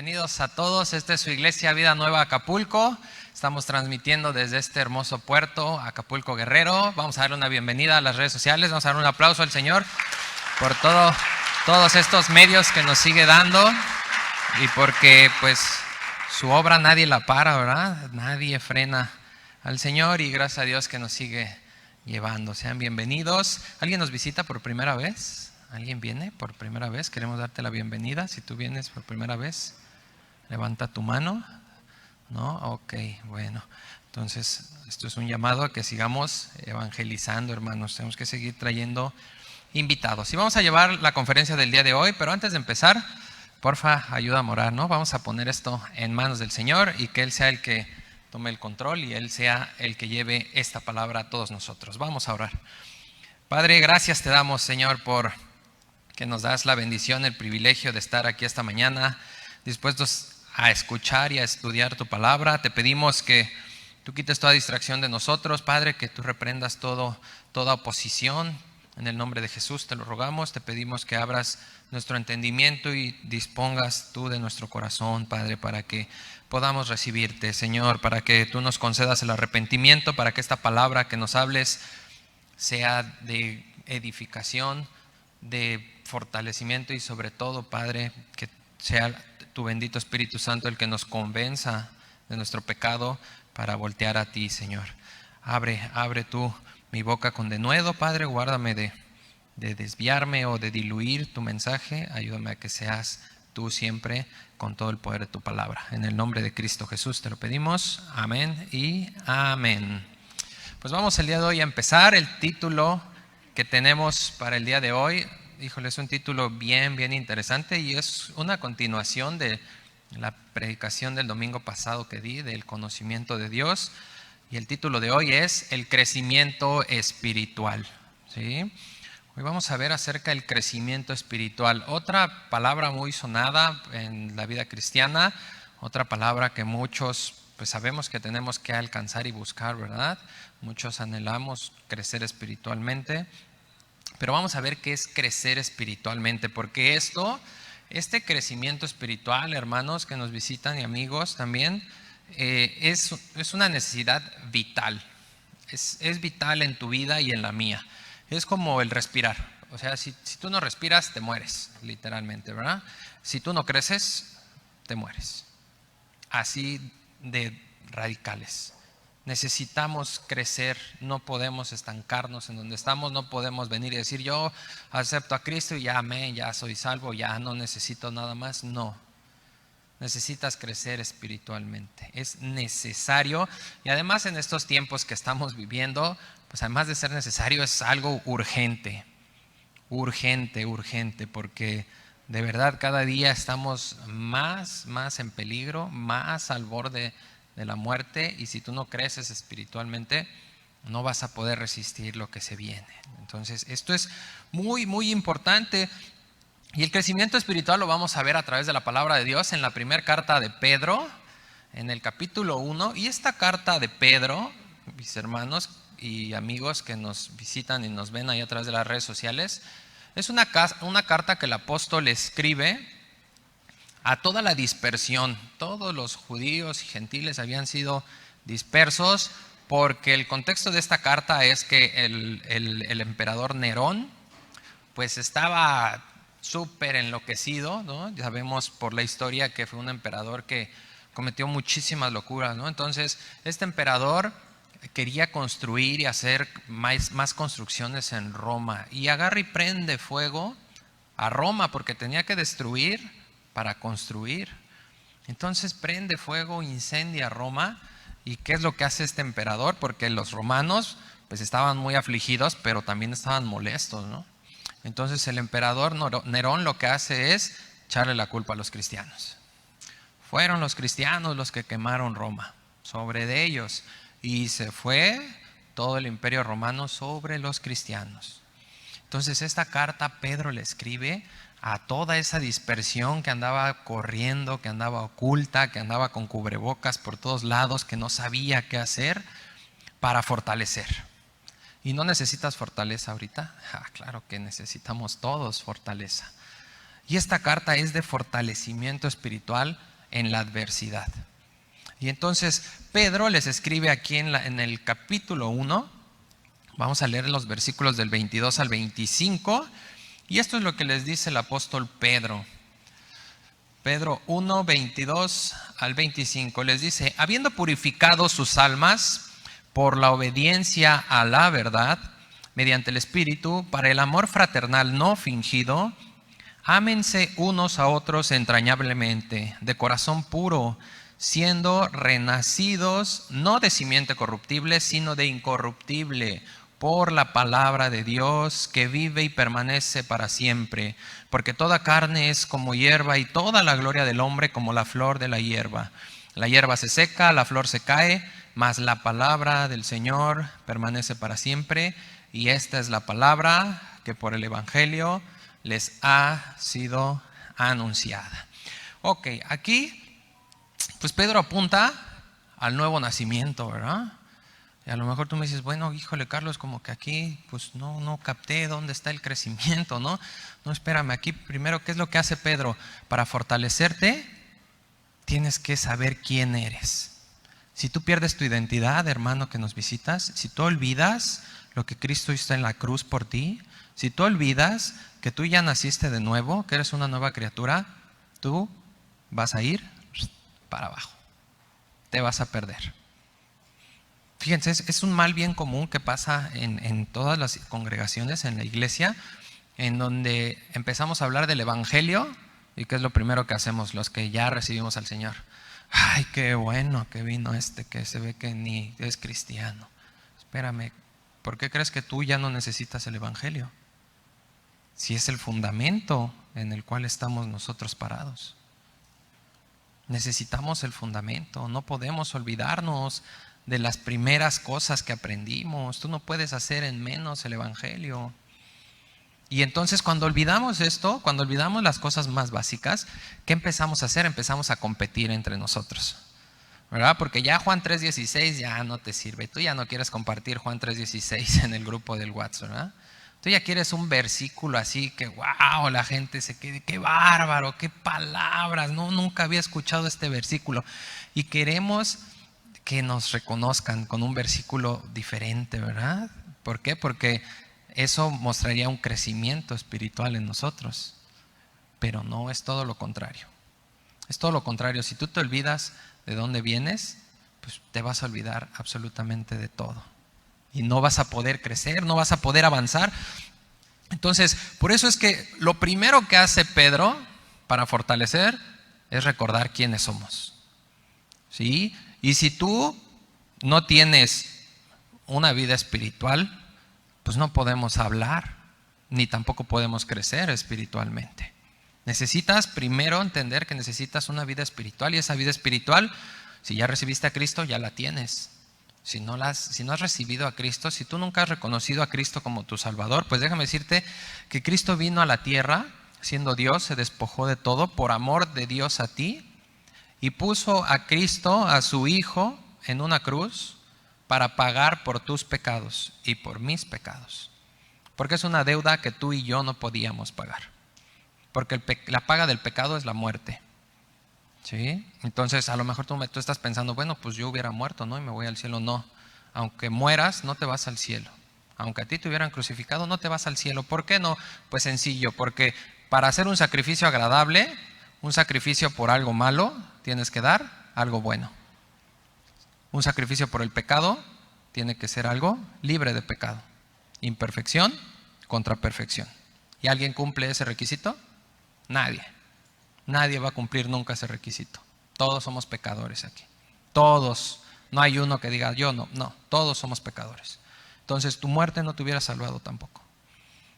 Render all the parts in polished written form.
Bienvenidos a todos. Esta es su iglesia Vida Nueva Acapulco. Estamos transmitiendo desde este hermoso puerto, Acapulco Guerrero. Vamos a darle una bienvenida a las redes sociales. Vamos a dar un aplauso al Señor por todos estos medios que nos sigue dando y porque pues su obra nadie la para, ¿verdad? Nadie frena al Señor y gracias a Dios que nos sigue llevando. Sean bienvenidos. ¿Alguien nos visita por primera vez? ¿Alguien viene por primera vez? Queremos darte la bienvenida. Si tú vienes por primera vez, levanta tu mano. ¿No? Ok, bueno. Entonces, esto es un llamado a que sigamos evangelizando, hermanos. Tenemos que seguir trayendo invitados. Y vamos a llevar la conferencia del día de hoy, pero antes de empezar, porfa, ayuda a orar, ¿no? Vamos a poner esto en manos del Señor y que Él sea el que tome el control y Él sea el que lleve esta palabra a todos nosotros. Vamos a orar. Padre, gracias te damos, Señor, por que nos das la bendición, el privilegio de estar aquí esta mañana, dispuestos a escuchar y a estudiar tu palabra. Te pedimos que tú quites toda distracción de nosotros, Padre, que tú reprendas toda oposición. En el nombre de Jesús te lo rogamos. Te pedimos que abras nuestro entendimiento y dispongas tú de nuestro corazón, Padre, para que podamos recibirte, Señor, para que tú nos concedas el arrepentimiento, para que esta palabra que nos hables sea de edificación, de fortalecimiento y sobre todo, Padre, que sea tu bendito Espíritu Santo el que nos convenza de nuestro pecado para voltear a ti, Señor. Abre tú mi boca con denuedo, Padre, guárdame de desviarme o de diluir tu mensaje. Ayúdame a que seas tú siempre con todo el poder de tu palabra. En el nombre de Cristo Jesús te lo pedimos. Amén y amén. Pues vamos el día de hoy a empezar. El título que tenemos para el día de hoy, híjole, es un título bien interesante y es una continuación de la predicación del domingo pasado que di, del conocimiento de Dios. Y el título de hoy es el crecimiento espiritual, ¿sí? Hoy vamos a ver acerca del crecimiento espiritual. Otra palabra muy sonada en la vida cristiana, otra palabra que muchos pues sabemos que tenemos que alcanzar y buscar, ¿verdad? Muchos anhelamos crecer espiritualmente. Pero vamos a ver qué es crecer espiritualmente, porque este crecimiento espiritual, hermanos que nos visitan y amigos también, es una necesidad vital. Es vital en tu vida y en la mía. Es como el respirar. O sea, si tú no respiras, te mueres, literalmente, ¿verdad? Si tú no creces, te mueres. Así de radicales. Necesitamos crecer, no podemos estancarnos en donde estamos, no podemos venir y decir yo acepto a Cristo y ya amén, ya soy salvo, ya no necesito nada más. No, necesitas crecer espiritualmente, es necesario y además en estos tiempos que estamos viviendo, pues además de ser necesario es algo urgente, porque de verdad cada día estamos más en peligro, más al borde de la muerte y si tú no creces espiritualmente no vas a poder resistir lo que se viene. Entonces esto es muy importante y el crecimiento espiritual lo vamos a ver a través de la palabra de Dios en la primera carta de Pedro, en el capítulo 1. Y esta carta de Pedro, mis hermanos y amigos que nos visitan y nos ven ahí a través de las redes sociales, es una carta que el apóstol escribe a toda la dispersión. Todos los judíos y gentiles habían sido dispersos porque el contexto de esta carta es que el emperador Nerón pues estaba súper enloquecido, ¿no? Ya sabemos por la historia que fue un emperador que cometió muchísimas locuras, ¿no? Entonces este emperador quería construir y hacer más construcciones en Roma y agarra y prende fuego a Roma porque tenía que destruir para construir. Entonces prende fuego, incendia Roma. ¿Y qué es lo que hace este emperador? Porque los romanos pues estaban muy afligidos, pero también estaban molestos, ¿no? Entonces el emperador Nerón lo que hace es echarle la culpa a los cristianos. Fueron los cristianos los que quemaron Roma, sobre de ellos. Y se fue todo el imperio romano sobre los cristianos. Entonces esta carta Pedro le escribe a toda esa dispersión que andaba corriendo, que andaba oculta, que andaba con cubrebocas por todos lados, que no sabía qué hacer para fortalecer. ¿Y no necesitas fortaleza ahorita? Claro que necesitamos todos fortaleza. Y esta carta es de fortalecimiento espiritual en la adversidad. Y entonces Pedro les escribe aquí en el capítulo 1, vamos a leer los versículos del 22 al 25, y esto es lo que les dice el apóstol Pedro. Pedro 1, 22 al 25, les dice: habiendo purificado sus almas por la obediencia a la verdad, mediante el Espíritu, para el amor fraternal no fingido, ámense unos a otros entrañablemente, de corazón puro, siendo renacidos no de simiente corruptible, sino de incorruptible, por la palabra de Dios que vive y permanece para siempre. Porque toda carne es como hierba y toda la gloria del hombre como la flor de la hierba. La hierba se seca, la flor se cae, mas la palabra del Señor permanece para siempre. Y esta es la palabra que por el Evangelio les ha sido anunciada. Ok, aquí pues Pedro apunta al nuevo nacimiento, ¿verdad? Y a lo mejor tú me dices, bueno, híjole Carlos, como que aquí pues no capté dónde está el crecimiento, ¿no? No, espérame, aquí primero, ¿qué es lo que hace Pedro? Para fortalecerte, tienes que saber quién eres. Si tú pierdes tu identidad, hermano que nos visitas, si tú olvidas lo que Cristo hizo en la cruz por ti, si tú olvidas que tú ya naciste de nuevo, que eres una nueva criatura, tú vas a ir para abajo, te vas a perder. Fíjense, es un mal bien común que pasa en todas las congregaciones, en la iglesia, en donde empezamos a hablar del Evangelio, y ¿qué es lo primero que hacemos los que ya recibimos al Señor? Ay, qué bueno que vino que se ve que ni es cristiano. Espérame, ¿por qué crees que tú ya no necesitas el Evangelio? Si es el fundamento en el cual estamos nosotros parados. Necesitamos el fundamento, no podemos olvidarnos de las primeras cosas que aprendimos. Tú no puedes hacer en menos el Evangelio. Y entonces cuando olvidamos esto, cuando olvidamos las cosas más básicas, ¿qué empezamos a hacer? Empezamos a competir entre nosotros, ¿verdad? Porque ya Juan 3:16 ya no te sirve. Tú ya no quieres compartir Juan 3:16 en el grupo del WhatsApp, ¿verdad? Tú ya quieres un versículo así que wow, la gente se quede, qué bárbaro, qué palabras, no, nunca había escuchado este versículo. Y queremos que nos reconozcan con un versículo diferente, ¿verdad? ¿Por qué? Porque eso mostraría un crecimiento espiritual en nosotros. Pero no, es todo lo contrario. Es todo lo contrario. Si tú te olvidas de dónde vienes, pues te vas a olvidar absolutamente de todo. Y no vas a poder crecer, no vas a poder avanzar. Entonces, por eso es que lo primero que hace Pedro para fortalecer es recordar quiénes somos. ¿Sí? Y si tú no tienes una vida espiritual, pues no podemos hablar, ni tampoco podemos crecer espiritualmente. Necesitas primero entender que necesitas una vida espiritual, y esa vida espiritual, si ya recibiste a Cristo, ya la tienes. Si no has recibido a Cristo, si tú nunca has reconocido a Cristo como tu Salvador, pues déjame decirte que Cristo vino a la tierra, siendo Dios, se despojó de todo por amor de Dios a ti, y puso a Cristo, a su Hijo, en una cruz para pagar por tus pecados y por mis pecados. Porque es una deuda que tú y yo no podíamos pagar. Porque la paga del pecado es la muerte. ¿Sí? Entonces a lo mejor tú estás pensando, bueno, pues yo hubiera muerto, ¿no? Y me voy al cielo. No, aunque mueras no te vas al cielo. Aunque a ti te hubieran crucificado no te vas al cielo. ¿Por qué no? Pues sencillo, porque para hacer un sacrificio agradable, un sacrificio por algo malo, tienes que dar algo bueno. Un sacrificio por el pecado tiene que ser algo libre de pecado. Imperfección contra perfección. ¿Y alguien cumple ese requisito? Nadie. Nadie va a cumplir nunca ese requisito. Todos somos pecadores aquí. Todos. No hay uno que diga yo no. No, todos somos pecadores. Entonces tu muerte no te hubiera salvado tampoco.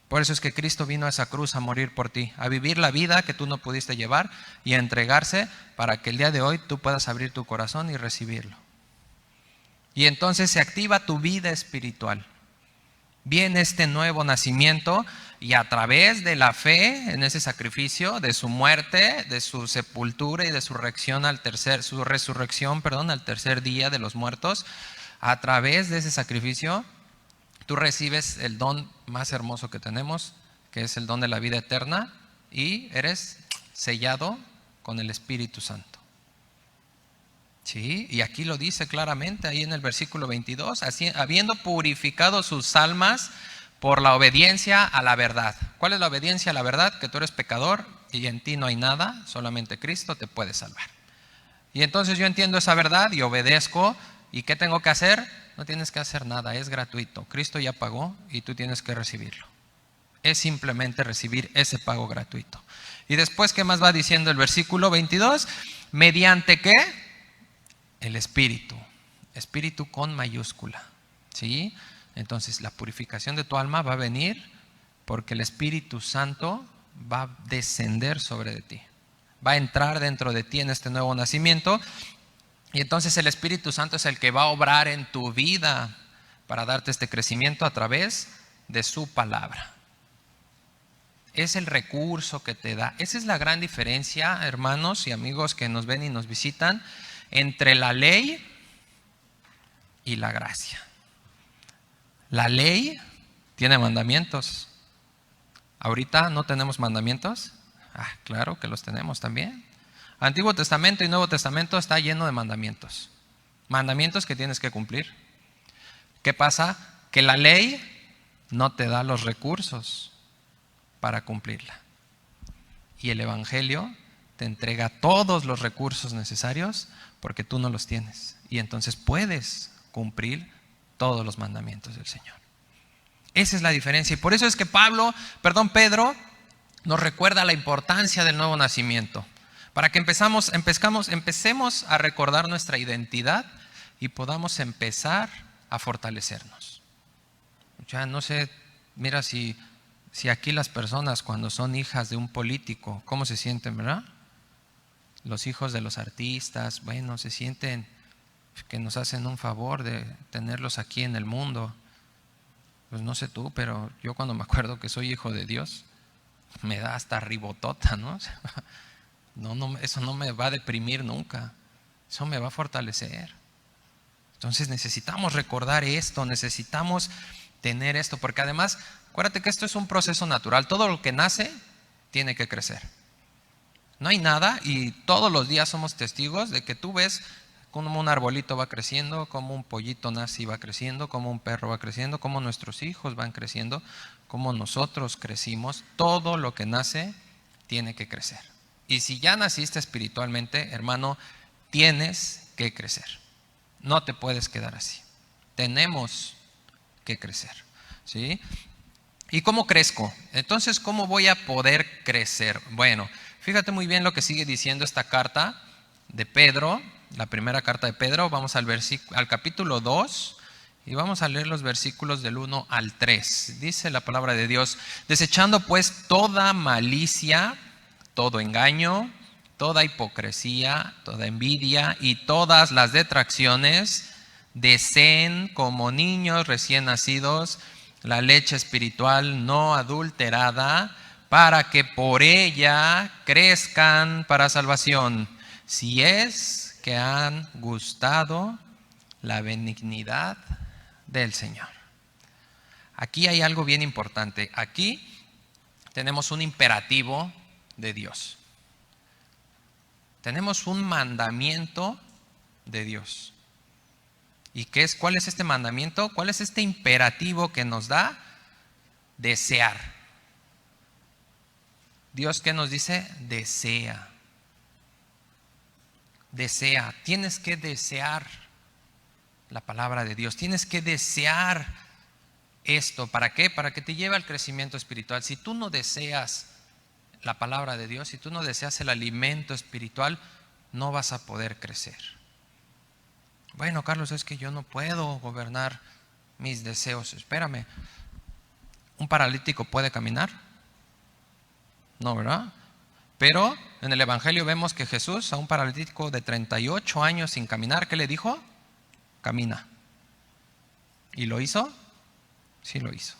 Por eso es que Cristo vino a esa cruz a morir por ti, a vivir la vida que tú no pudiste llevar y a entregarse para que el día de hoy tú puedas abrir tu corazón y recibirlo. Y entonces se activa tu vida espiritual. Viene este nuevo nacimiento y a través de la fe en ese sacrificio, de su muerte, de su sepultura y de su resurrección al tercer día de los muertos, a través de ese sacrificio, tú recibes el don más hermoso que tenemos, que es el don de la vida eterna, y eres sellado con el Espíritu Santo. Sí, y aquí lo dice claramente, ahí en el versículo 22, habiendo purificado sus almas por la obediencia a la verdad. ¿Cuál es la obediencia a la verdad? Que tú eres pecador y en ti no hay nada, solamente Cristo te puede salvar. Y entonces yo entiendo esa verdad y obedezco. ¿Y qué tengo que hacer? No tienes que hacer nada, es gratuito. Cristo ya pagó y tú tienes que recibirlo. Es simplemente recibir ese pago gratuito. Y después, ¿qué más va diciendo el versículo 22? ¿Mediante qué? El Espíritu. Espíritu con mayúscula. ¿Sí? Entonces la purificación de tu alma va a venir porque el Espíritu Santo va a descender sobre de ti. Va a entrar dentro de ti en este nuevo nacimiento. Y entonces el Espíritu Santo es el que va a obrar en tu vida para darte este crecimiento a través de su palabra. Es el recurso que te da. Esa es la gran diferencia, hermanos y amigos que nos ven y nos visitan, entre la ley y la gracia. La ley tiene mandamientos. ¿Ahorita no tenemos mandamientos? Claro que los tenemos también. Antiguo Testamento y Nuevo Testamento está lleno de mandamientos. Mandamientos que tienes que cumplir. ¿Qué pasa? Que la ley no te da los recursos para cumplirla. Y el Evangelio te entrega todos los recursos necesarios porque tú no los tienes. Y entonces puedes cumplir todos los mandamientos del Señor. Esa es la diferencia. Y por eso es que Pedro nos recuerda la importancia del nuevo nacimiento. Para que empecemos a recordar nuestra identidad y podamos empezar a fortalecernos. Ya no sé, mira si aquí las personas cuando son hijas de un político, ¿cómo se sienten, verdad? Los hijos de los artistas, bueno, se sienten que nos hacen un favor de tenerlos aquí en el mundo. Pues no sé tú, pero yo cuando me acuerdo que soy hijo de Dios, me da hasta ribotota, ¿no? No, eso no me va a deprimir nunca, eso me va a fortalecer. Entonces necesitamos recordar esto, necesitamos tener esto, porque además, acuérdate que esto es un proceso natural, todo lo que nace tiene que crecer. No hay nada y todos los días somos testigos de que tú ves cómo un arbolito va creciendo, cómo un pollito nace y va creciendo, cómo un perro va creciendo, cómo nuestros hijos van creciendo, cómo nosotros crecimos. Todo lo que nace tiene que crecer. Y si ya naciste espiritualmente, hermano, tienes que crecer. No te puedes quedar así. Tenemos que crecer, ¿sí? ¿Y cómo crezco? Entonces, ¿cómo voy a poder crecer? Bueno, fíjate muy bien lo que sigue diciendo esta carta de Pedro, la primera carta de Pedro. Vamos al capítulo 2 y vamos a leer los versículos del 1 al 3. Dice la palabra de Dios: desechando pues toda malicia, todo engaño, toda hipocresía, toda envidia y todas las detracciones, deseen como niños recién nacidos la leche espiritual no adulterada, para que por ella crezcan para salvación, si es que han gustado la benignidad del Señor. Aquí hay algo bien importante. Aquí tenemos un imperativo de Dios. Tenemos un mandamiento de Dios. ¿Y cuál es este mandamiento? ¿Cuál es este imperativo que nos da? Desear. Dios, ¿qué nos dice? Desea. Desea. Tienes que desear la palabra de Dios. Tienes que desear esto. ¿Para qué? Para que te lleve al crecimiento espiritual. Si tú no deseas la palabra de Dios, si tú no deseas el alimento espiritual, no vas a poder crecer. Bueno, Carlos, es que yo no puedo gobernar mis deseos. Espérame, ¿un paralítico puede caminar? No, ¿verdad? Pero en el Evangelio vemos que Jesús a un paralítico de 38 años sin caminar, ¿qué le dijo? Camina. ¿Y lo hizo? Sí lo hizo.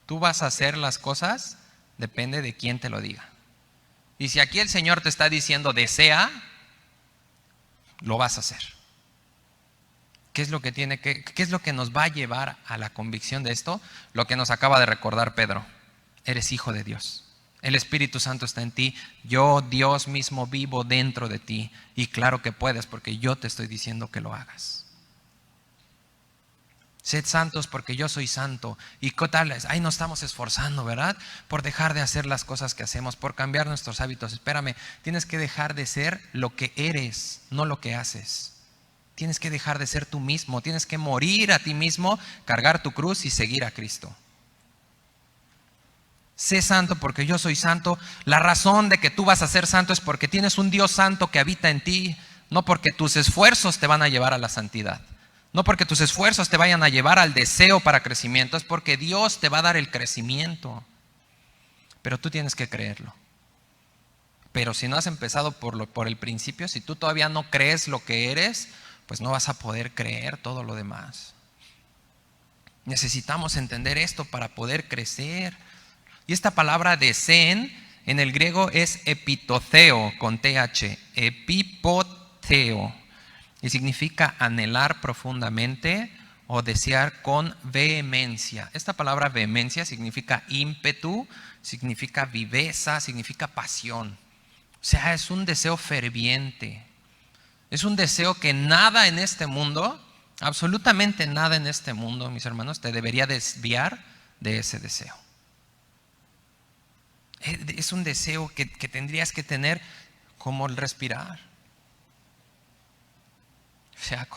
Tú vas a hacer las cosas, depende de quién te lo diga. Y si aquí el Señor te está diciendo desea, lo vas a hacer. ¿Qué es lo que nos va a llevar a la convicción de esto? Lo que nos acaba de recordar Pedro. Eres hijo de Dios. El Espíritu Santo está en ti. Yo, Dios mismo, vivo dentro de ti. Y claro que puedes, porque yo te estoy diciendo que lo hagas. Sed santos porque yo soy santo. ¿Y qué tal? Ahí nos estamos esforzando, ¿verdad? Por dejar de hacer las cosas que hacemos, por cambiar nuestros hábitos. Espérame, tienes que dejar de ser lo que eres, no lo que haces. Tienes que dejar de ser tú mismo. Tienes que morir a ti mismo, cargar tu cruz y seguir a Cristo. Sé santo porque yo soy santo. La razón de que tú vas a ser santo es porque tienes un Dios santo que habita en ti, no porque tus esfuerzos te van a llevar a la santidad, no porque tus esfuerzos te vayan a llevar al deseo para crecimiento, es porque Dios te va a dar el crecimiento. Pero tú tienes que creerlo. Pero si no has empezado por el principio, si tú todavía no crees lo que eres, pues no vas a poder creer todo lo demás. Necesitamos entender esto para poder crecer. Y esta palabra deseen en el griego es epitotheo con th, epipotheo, y significa anhelar profundamente o desear con vehemencia. Esta palabra vehemencia significa ímpetu, significa viveza, significa pasión. O sea, es un deseo ferviente. Es un deseo que nada en este mundo, absolutamente nada en este mundo, mis hermanos, te debería desviar de ese deseo. Es un deseo que tendrías que tener como el respirar. O sea,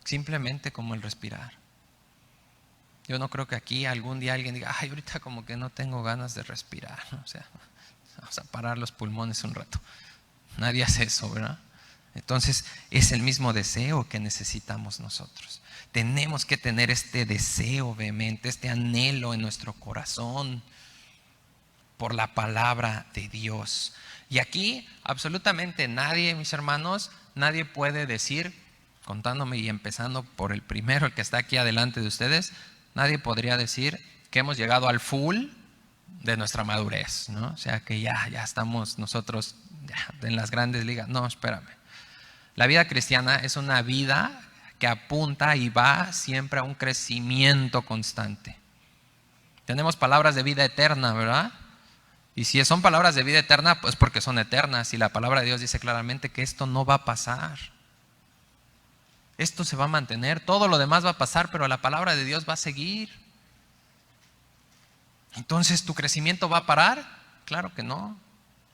simplemente como el respirar. Yo no creo que aquí algún día alguien diga, ay, ahorita como que no tengo ganas de respirar, ¿no? O sea, vamos a parar los pulmones un rato. Nadie hace eso, ¿verdad? Entonces es el mismo deseo que necesitamos nosotros. Tenemos que tener este deseo vehemente, este anhelo en nuestro corazón por la palabra de Dios. Y aquí absolutamente nadie, mis hermanos, nadie puede decir, contándome y empezando por el primero, el que está aquí adelante de ustedes, nadie podría decir que hemos llegado al full de nuestra madurez, ¿no? O sea, que ya estamos nosotros en las grandes ligas. No, espérame. La vida cristiana es una vida que apunta y va siempre a un crecimiento constante. Tenemos palabras de vida eterna, ¿verdad? Y si son palabras de vida eterna, pues porque son eternas. Y la palabra de Dios dice claramente que esto no va a pasar. Esto se va a mantener, todo lo demás va a pasar, pero la palabra de Dios va a seguir. Entonces, ¿tu crecimiento va a parar? Claro que no,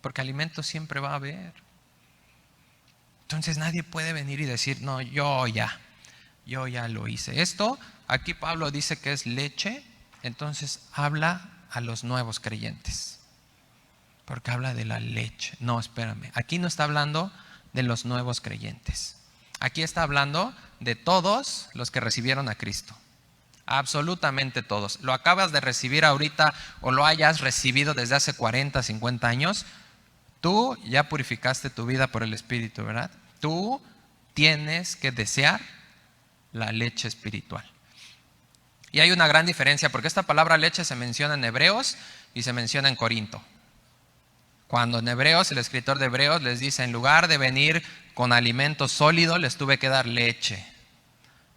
porque alimento siempre va a haber. Entonces nadie puede venir y decir, no, yo ya lo hice. Esto, aquí Pablo dice que es leche, entonces habla a los nuevos creyentes. Porque habla de la leche. No, espérame. Aquí no está hablando de los nuevos creyentes. Aquí está hablando de todos los que recibieron a Cristo. Absolutamente todos. Lo acabas de recibir ahorita o lo hayas recibido desde hace 40, 50 años. Tú ya purificaste tu vida por el Espíritu, ¿verdad? Tú tienes que desear la leche espiritual. Y hay una gran diferencia porque esta palabra leche se menciona en Hebreos y se menciona en Corinto. Cuando en Hebreos, el escritor de Hebreos les dice, en lugar de venir con alimento sólido, les tuve que dar leche,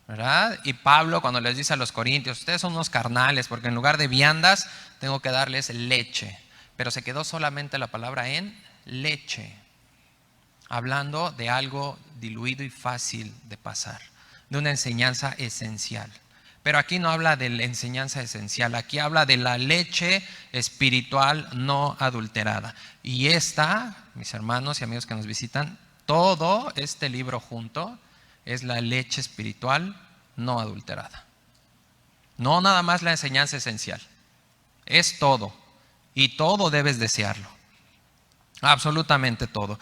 ¿verdad? Y Pablo cuando les dice a los corintios, ustedes son unos carnales, porque en lugar de viandas, tengo que darles leche. Pero se quedó solamente la palabra en leche, hablando de algo diluido y fácil de pasar, de una enseñanza esencial. Pero aquí no habla de la enseñanza esencial, aquí habla de la leche espiritual no adulterada. Y esta, mis hermanos y amigos que nos visitan, todo este libro junto es la leche espiritual no adulterada. No nada más la enseñanza esencial, es todo. Y todo debes desearlo, absolutamente todo.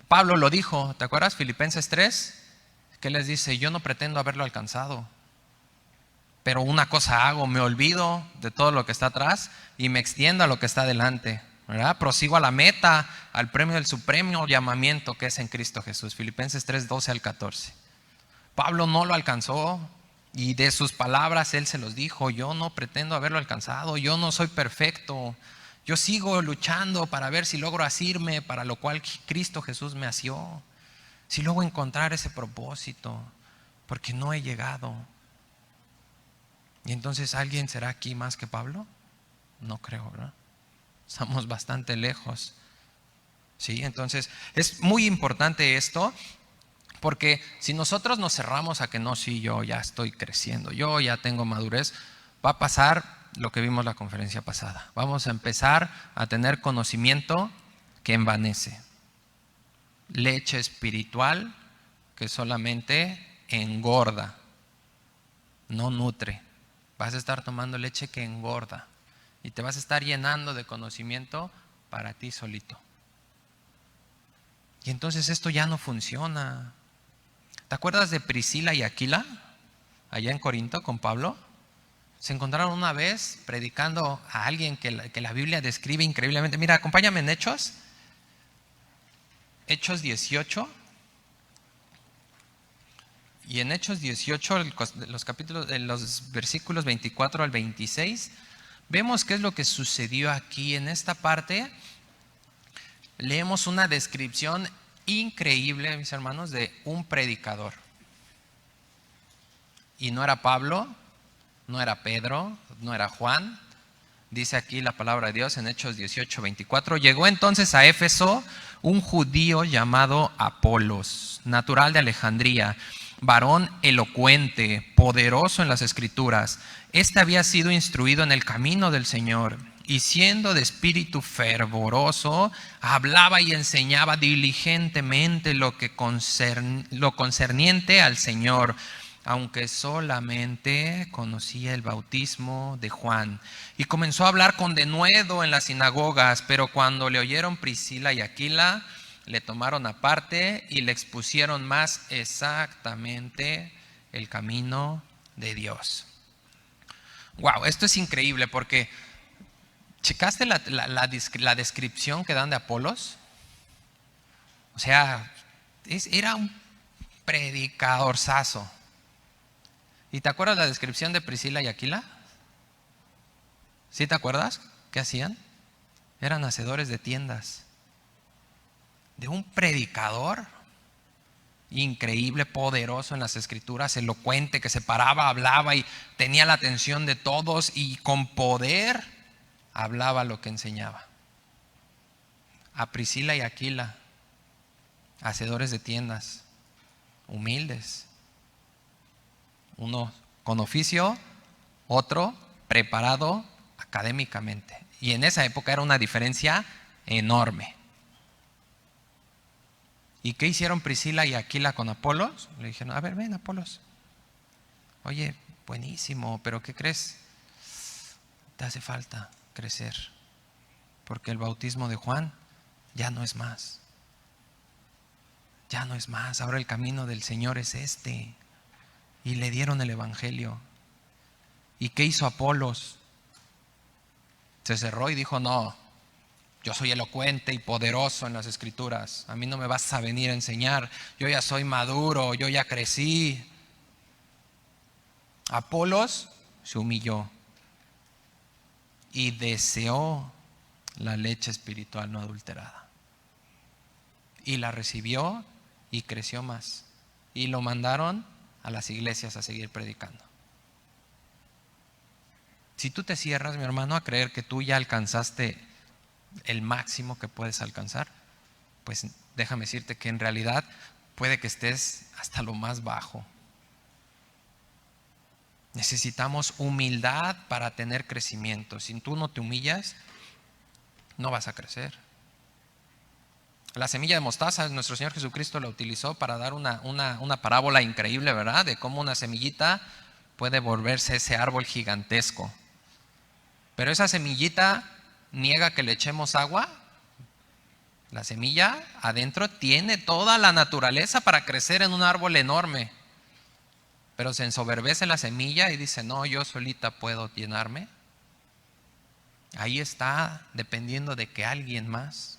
Pablo lo dijo, ¿te acuerdas? Filipenses 3, que les dice, yo no pretendo haberlo alcanzado. Pero una cosa hago, me olvido de todo lo que está atrás y me extiendo a lo que está adelante, ¿verdad? Prosigo a la meta, al premio del supremo llamamiento que es en Cristo Jesús. Filipenses 3, 12 al 14. Pablo no lo alcanzó y de sus palabras él se los dijo, yo no pretendo haberlo alcanzado, yo no soy perfecto, yo sigo luchando para ver si logro asirme para lo cual Cristo Jesús me asió, si logro encontrar ese propósito, porque no he llegado. ¿Y entonces alguien será aquí más que Pablo? No creo, ¿verdad? Estamos bastante lejos. ¿Sí? Entonces, es muy importante esto, porque si nosotros nos cerramos a que no, sí, yo ya estoy creciendo, yo ya tengo madurez, va a pasar lo que vimos la conferencia pasada. Vamos a empezar a tener conocimiento que envanece. Leche espiritual que solamente engorda, no nutre. Vas a estar tomando leche que engorda y te vas a estar llenando de conocimiento para ti solito. Y entonces esto ya no funciona. ¿Te acuerdas de Priscila y Aquila allá en Corinto con Pablo? Se encontraron una vez predicando a alguien que la Biblia describe increíblemente. Mira, acompáñame en Hechos 18. Y en Hechos 18, los versículos 24 al 26, vemos qué es lo que sucedió aquí. En esta parte leemos una descripción increíble, mis hermanos, de un predicador. Y no era Pablo, no era Pedro, no era Juan. Dice aquí la palabra de Dios en Hechos 18, 24. Llegó entonces a Éfeso un judío llamado Apolos, natural de Alejandría, varón elocuente, poderoso en las escrituras. Este había sido instruido en el camino del Señor, y siendo de espíritu fervoroso, hablaba y enseñaba diligentemente lo concerniente al Señor, aunque solamente conocía el bautismo de Juan. Y comenzó a hablar con denuedo en las sinagogas, pero cuando le oyeron Priscila y Aquila, le tomaron aparte y le expusieron más exactamente el camino de Dios. Wow, esto es increíble porque ¿checaste la descripción que dan de Apolos? O sea, era un predicadorzazo. ¿Y te acuerdas la descripción de Priscila y Aquila? ¿Sí te acuerdas? ¿Qué hacían? Eran hacedores de tiendas. De un predicador increíble, poderoso en las escrituras, elocuente, que se paraba, hablaba y tenía la atención de todos y con poder hablaba lo que enseñaba. A Priscila y Aquila, hacedores de tiendas, humildes. Uno con oficio, otro preparado académicamente. Y en esa época era una diferencia enorme. ¿Y qué hicieron Priscila y Aquila con Apolos? Le dijeron, a ver, ven Apolos. Oye, buenísimo, pero ¿qué crees? Te hace falta crecer. Porque el bautismo de Juan ya no es más. Ya no es más. Ahora el camino del Señor es este. Y le dieron el evangelio. ¿Y qué hizo Apolos? Se cerró y dijo, no, yo soy elocuente y poderoso en las escrituras. A mí no me vas a venir a enseñar. Yo ya soy maduro, yo ya crecí. Apolos se humilló y deseó la leche espiritual no adulterada. Y la recibió y creció más. Y lo mandaron a las iglesias a seguir predicando. Si tú te cierras, mi hermano, a creer que tú ya alcanzaste el máximo que puedes alcanzar, pues déjame decirte que en realidad puede que estés hasta lo más bajo. Necesitamos humildad para tener crecimiento. Si tú no te humillas, no vas a crecer. La semilla de mostaza, nuestro Señor Jesucristo la utilizó para dar una parábola increíble, ¿verdad? De cómo una semillita puede volverse ese árbol gigantesco. Pero esa semillita niega que le echemos agua. La semilla adentro tiene toda la naturaleza para crecer en un árbol enorme. Pero se ensoberbece la semilla y dice, no, yo solita puedo llenarme. Ahí está dependiendo de que alguien más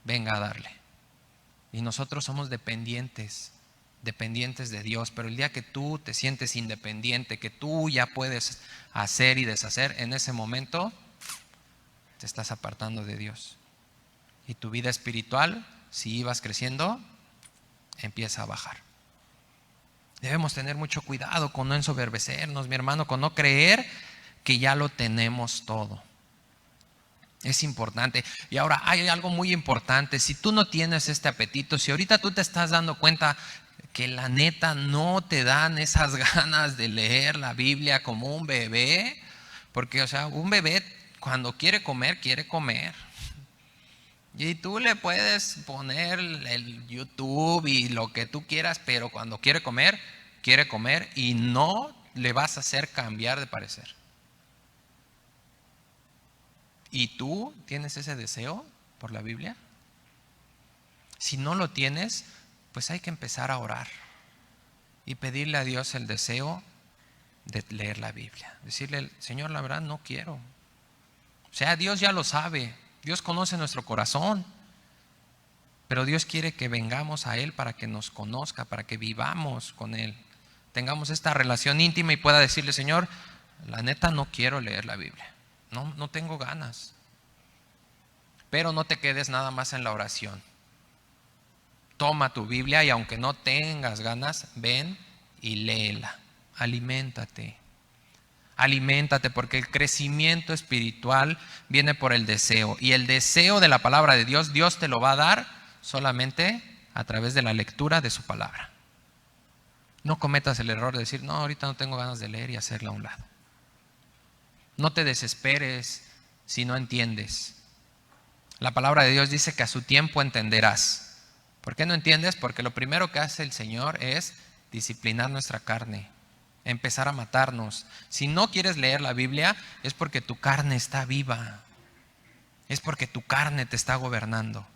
venga a darle. Y nosotros somos dependientes de Dios. Pero el día que tú te sientes independiente, que tú ya puedes hacer y deshacer, en ese momento te estás apartando de Dios. Y tu vida espiritual, si ibas creciendo, empieza a bajar. Debemos tener mucho cuidado con no ensoberbecernos, mi hermano, con no creer que ya lo tenemos todo. Es importante. Y ahora hay algo muy importante. Si tú no tienes este apetito, si ahorita tú te estás dando cuenta que la neta no te dan esas ganas de leer la Biblia como un bebé, porque o sea, un bebé cuando quiere comer, quiere comer. Y tú le puedes poner el YouTube y lo que tú quieras, pero cuando quiere comer y no le vas a hacer cambiar de parecer. ¿Y tú tienes ese deseo por la Biblia? Si no lo tienes, pues hay que empezar a orar y pedirle a Dios el deseo de leer la Biblia. Decirle, Señor, la verdad no quiero. O sea, Dios ya lo sabe. Dios conoce nuestro corazón. Pero Dios quiere que vengamos a Él para que nos conozca, para que vivamos con Él. Tengamos esta relación íntima y pueda decirle, Señor, la neta no quiero leer la Biblia. No tengo ganas. Pero no te quedes nada más en la oración. Toma tu Biblia y aunque no tengas ganas, ven y léela. Aliméntate. Aliméntate, porque el crecimiento espiritual viene por el deseo. Y el deseo de la palabra de Dios, Dios te lo va a dar solamente a través de la lectura de su palabra. No cometas el error de decir, no, ahorita no tengo ganas de leer y hacerla a un lado. No te desesperes si no entiendes. La palabra de Dios dice que a su tiempo entenderás. ¿Por qué no entiendes? Porque lo primero que hace el Señor es disciplinar nuestra carne, empezar a matarnos. Si no quieres leer la Biblia, es porque tu carne está viva. Es porque tu carne te está gobernando.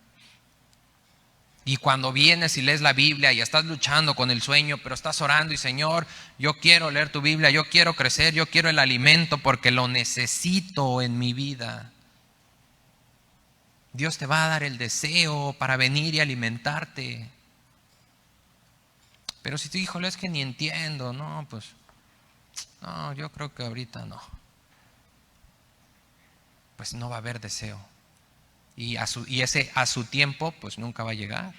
Y cuando vienes y lees la Biblia y estás luchando con el sueño, pero estás orando y Señor, yo quiero leer tu Biblia, yo quiero crecer, yo quiero el alimento porque lo necesito en mi vida. Dios te va a dar el deseo para venir y alimentarte. Pero si tú, híjole, es que ni entiendo, no, pues, no, yo creo que ahorita no. Pues no va a haber deseo. Y ese a su tiempo, pues nunca va a llegar.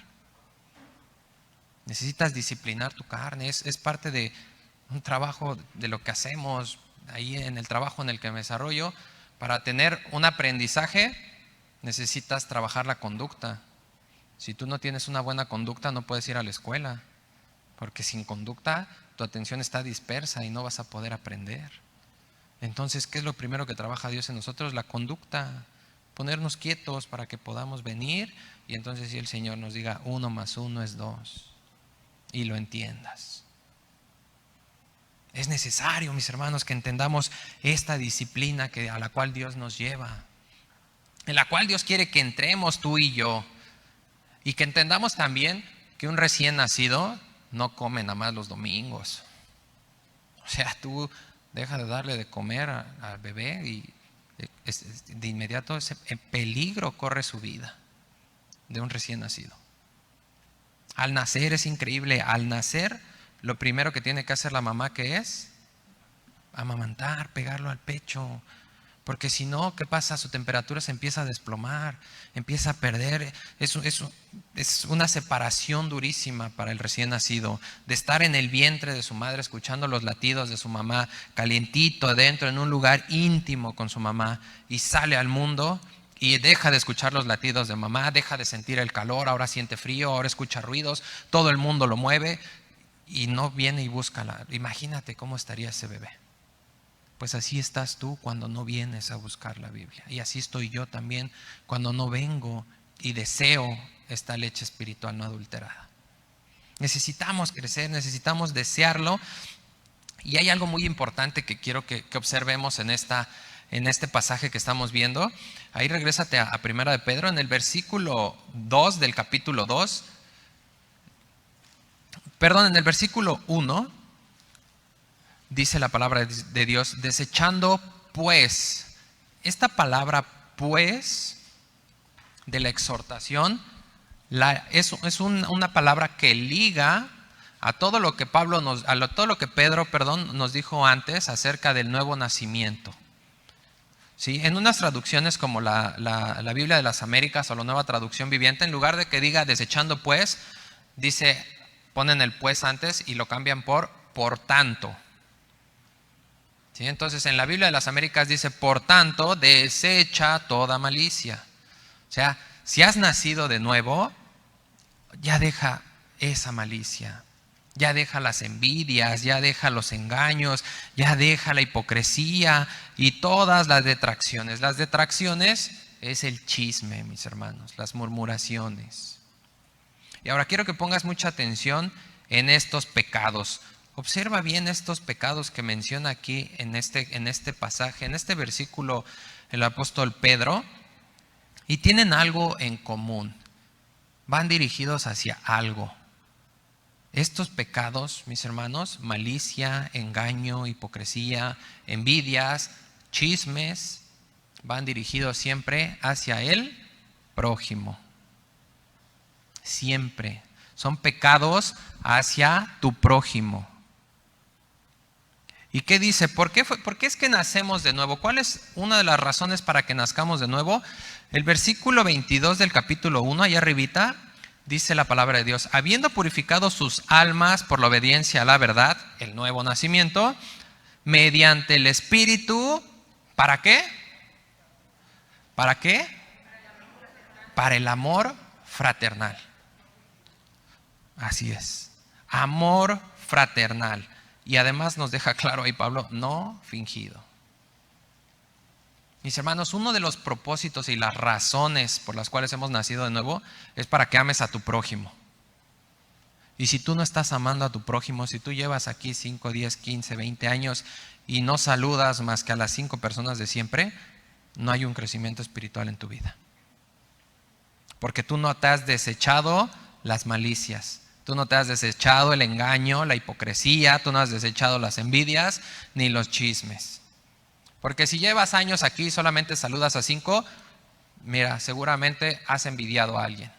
Necesitas disciplinar tu carne, es parte de un trabajo de lo que hacemos ahí en el trabajo en el que me desarrollo. Para tener un aprendizaje, necesitas trabajar la conducta. Si tú no tienes una buena conducta, no puedes ir a la escuela, porque sin conducta tu atención está dispersa y no vas a poder aprender. Entonces, ¿qué es lo primero que trabaja Dios en nosotros? La conducta. Ponernos quietos para que podamos venir y entonces si el Señor nos diga 1 más 1 es 2 y lo entiendas. Es necesario, mis hermanos, que entendamos esta disciplina a la cual Dios nos lleva, en la cual Dios quiere que entremos tú y yo, y que entendamos también que un recién nacido no come nada más los domingos. O sea, tú deja de darle de comer al bebé y de inmediato en peligro corre su vida de un recién nacido. Al nacer es increíble. Al nacer, lo primero que tiene que hacer la mamá, ¿qué es? Amamantar, pegarlo al pecho. Porque si no, ¿qué pasa? Su temperatura se empieza a desplomar, empieza a perder. Es una separación durísima para el recién nacido, de estar en el vientre de su madre escuchando los latidos de su mamá, calientito adentro en un lugar íntimo con su mamá, y sale al mundo y deja de escuchar los latidos de mamá, deja de sentir el calor, ahora siente frío, ahora escucha ruidos, todo el mundo lo mueve y no viene y busca. Imagínate cómo estaría ese bebé. Pues así estás tú cuando no vienes a buscar la Biblia. Y así estoy yo también cuando no vengo y deseo esta leche espiritual no adulterada. Necesitamos crecer, necesitamos desearlo. Y hay algo muy importante que quiero que observemos en este pasaje que estamos viendo. Ahí regrésate a Primera de Pedro, en el versículo 2 del capítulo 2. Perdón, en el versículo 1. Dice la palabra de Dios, desechando pues. Esta palabra pues de la exhortación es una palabra que liga a todo lo que todo lo que Pedro, nos dijo antes acerca del nuevo nacimiento. ¿Sí? En unas traducciones como la Biblia de las Américas o la Nueva Traducción Viviente, en lugar de que diga desechando pues, ponen el pues antes y lo cambian por tanto. ¿Sí? Entonces en la Biblia de las Américas dice, por tanto, desecha toda malicia. O sea, si has nacido de nuevo, ya deja esa malicia. Ya deja las envidias, ya deja los engaños, ya deja la hipocresía y todas las detracciones. Las detracciones es el chisme, mis hermanos, las murmuraciones. Y ahora quiero que pongas mucha atención en estos pecados. Observa bien estos pecados que menciona aquí en este pasaje, en este versículo, el apóstol Pedro, y tienen algo en común. Van dirigidos hacia algo. Estos pecados, mis hermanos, malicia, engaño, hipocresía, envidias, chismes, van dirigidos siempre hacia el prójimo. Siempre. Son pecados hacia tu prójimo. ¿Y qué dice? ¿Por qué es que nacemos de nuevo? ¿Cuál es una de las razones para que nazcamos de nuevo? El versículo 22 del capítulo 1, allá arribita, dice la palabra de Dios, habiendo purificado sus almas por la obediencia a la verdad, el nuevo nacimiento, mediante el Espíritu, ¿para qué? ¿Para qué? Para el amor fraternal. Así es, amor fraternal. Y además nos deja claro ahí Pablo, no fingido. Mis hermanos, uno de los propósitos y las razones por las cuales hemos nacido de nuevo es para que ames a tu prójimo. Y si tú no estás amando a tu prójimo, si tú llevas aquí 5, 10, 15, 20 años y no saludas más que a las 5 personas de siempre, no hay un crecimiento espiritual en tu vida. Porque tú no te has desechado las malicias, tú no te has desechado el engaño, la hipocresía, tú no has desechado las envidias ni los chismes. Porque si llevas años aquí y solamente saludas a 5, mira, seguramente has envidiado a alguien.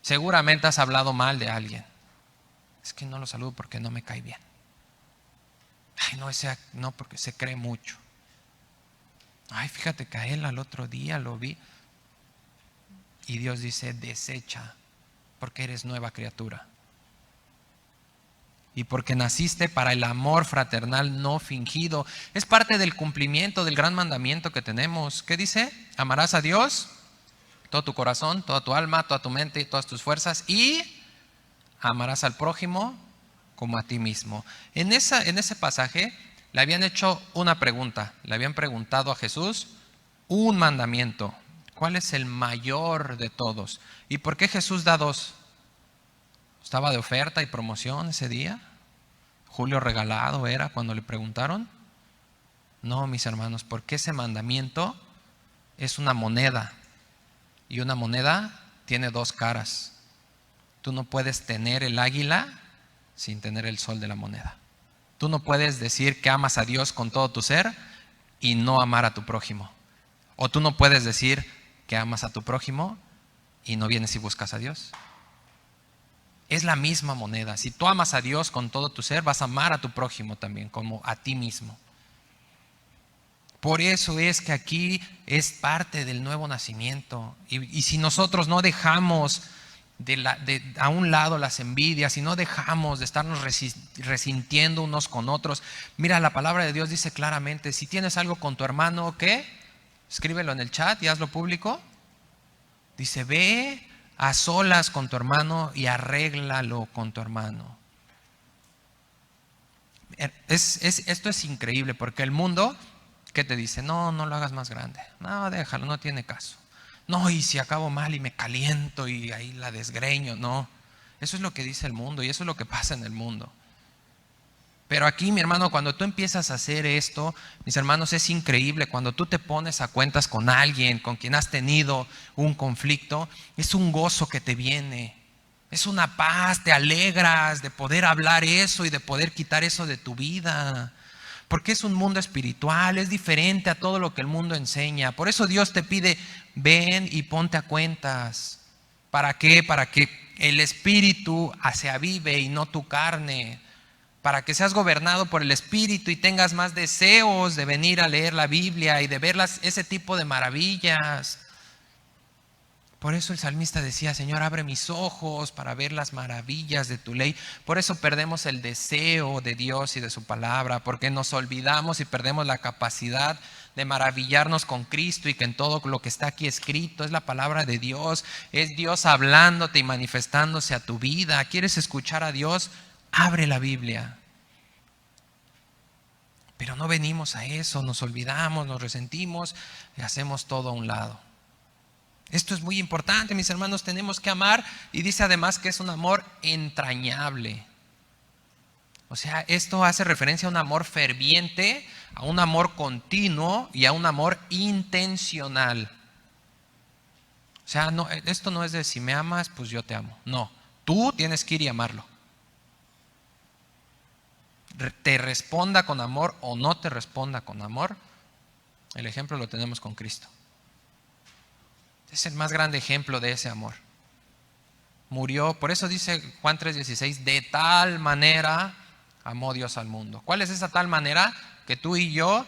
Seguramente has hablado mal de alguien. Es que no lo saludo porque no me cae bien. Ay, no, porque se cree mucho. Ay, fíjate que a él al otro día lo vi. Y Dios dice, desecha, porque eres nueva criatura. Y porque naciste para el amor fraternal no fingido. Es parte del cumplimiento del gran mandamiento que tenemos. ¿Qué dice? Amarás a Dios, todo tu corazón, toda tu alma, toda tu mente y todas tus fuerzas. Y amarás al prójimo como a ti mismo. En ese pasaje le habían hecho una pregunta. Le habían preguntado a Jesús un mandamiento. ¿Cuál es el mayor de todos? ¿Y por qué Jesús da 2? ¿Estaba de oferta y promoción ese día? ¿Julio regalado era cuando le preguntaron? No, mis hermanos, porque ese mandamiento es una moneda. Y una moneda tiene 2 caras. Tú no puedes tener el águila sin tener el sol de la moneda. Tú no puedes decir que amas a Dios con todo tu ser y no amar a tu prójimo. O tú no puedes decir que amas a tu prójimo y no vienes y buscas a Dios. Es la misma moneda. Si tú amas a Dios con todo tu ser, vas a amar a tu prójimo también, como a ti mismo. Por eso es que aquí es parte del nuevo nacimiento. Y si nosotros no dejamos a un lado las envidias, si no dejamos de estarnos resintiendo unos con otros, mira, la palabra de Dios dice claramente, si tienes algo con tu hermano, ¿qué? Escríbelo en el chat y hazlo público. Dice, ve a solas con tu hermano y arréglalo con tu hermano. Esto es increíble porque el mundo, ¿qué te dice? No lo hagas más grande. No, déjalo, no tiene caso. No, y si acabo mal y me caliento y ahí la desgreño. No, eso es lo que dice el mundo y eso es lo que pasa en el mundo. Pero aquí, mi hermano, cuando tú empiezas a hacer esto, mis hermanos, es increíble. Cuando tú te pones a cuentas con alguien, con quien has tenido un conflicto, es un gozo que te viene. Es una paz, te alegras de poder hablar eso y de poder quitar eso de tu vida. Porque es un mundo espiritual, es diferente a todo lo que el mundo enseña. Por eso Dios te pide, ven y ponte a cuentas. ¿Para qué? Para que el espíritu se avive y no tu carne. Para que seas gobernado por el Espíritu y tengas más deseos de venir a leer la Biblia y de ver ese tipo de maravillas. Por eso el salmista decía: Señor, abre mis ojos para ver las maravillas de tu ley. Por eso perdemos el deseo de Dios y de su palabra, porque nos olvidamos y perdemos la capacidad de maravillarnos con Cristo, y que en todo lo que está aquí escrito es la palabra de Dios, es Dios hablándote y manifestándose a tu vida. ¿Quieres escuchar a Dios? Abre la Biblia. Pero no venimos a eso, nos olvidamos, nos resentimos y hacemos todo a un lado. Esto es muy importante, mis hermanos, tenemos que amar, y dice además que es un amor entrañable. O sea, esto hace referencia a un amor ferviente, a un amor continuo y a un amor intencional. O sea, no, esto no es de si me amas, pues yo te amo. No, tú tienes que ir y amarlo. Te responda con amor o no te responda con amor, el ejemplo lo tenemos con Cristo. Es el más grande ejemplo de ese amor. Murió, por eso dice Juan 3:16, de tal manera amó Dios al mundo. ¿Cuál es esa tal manera? Que tú y yo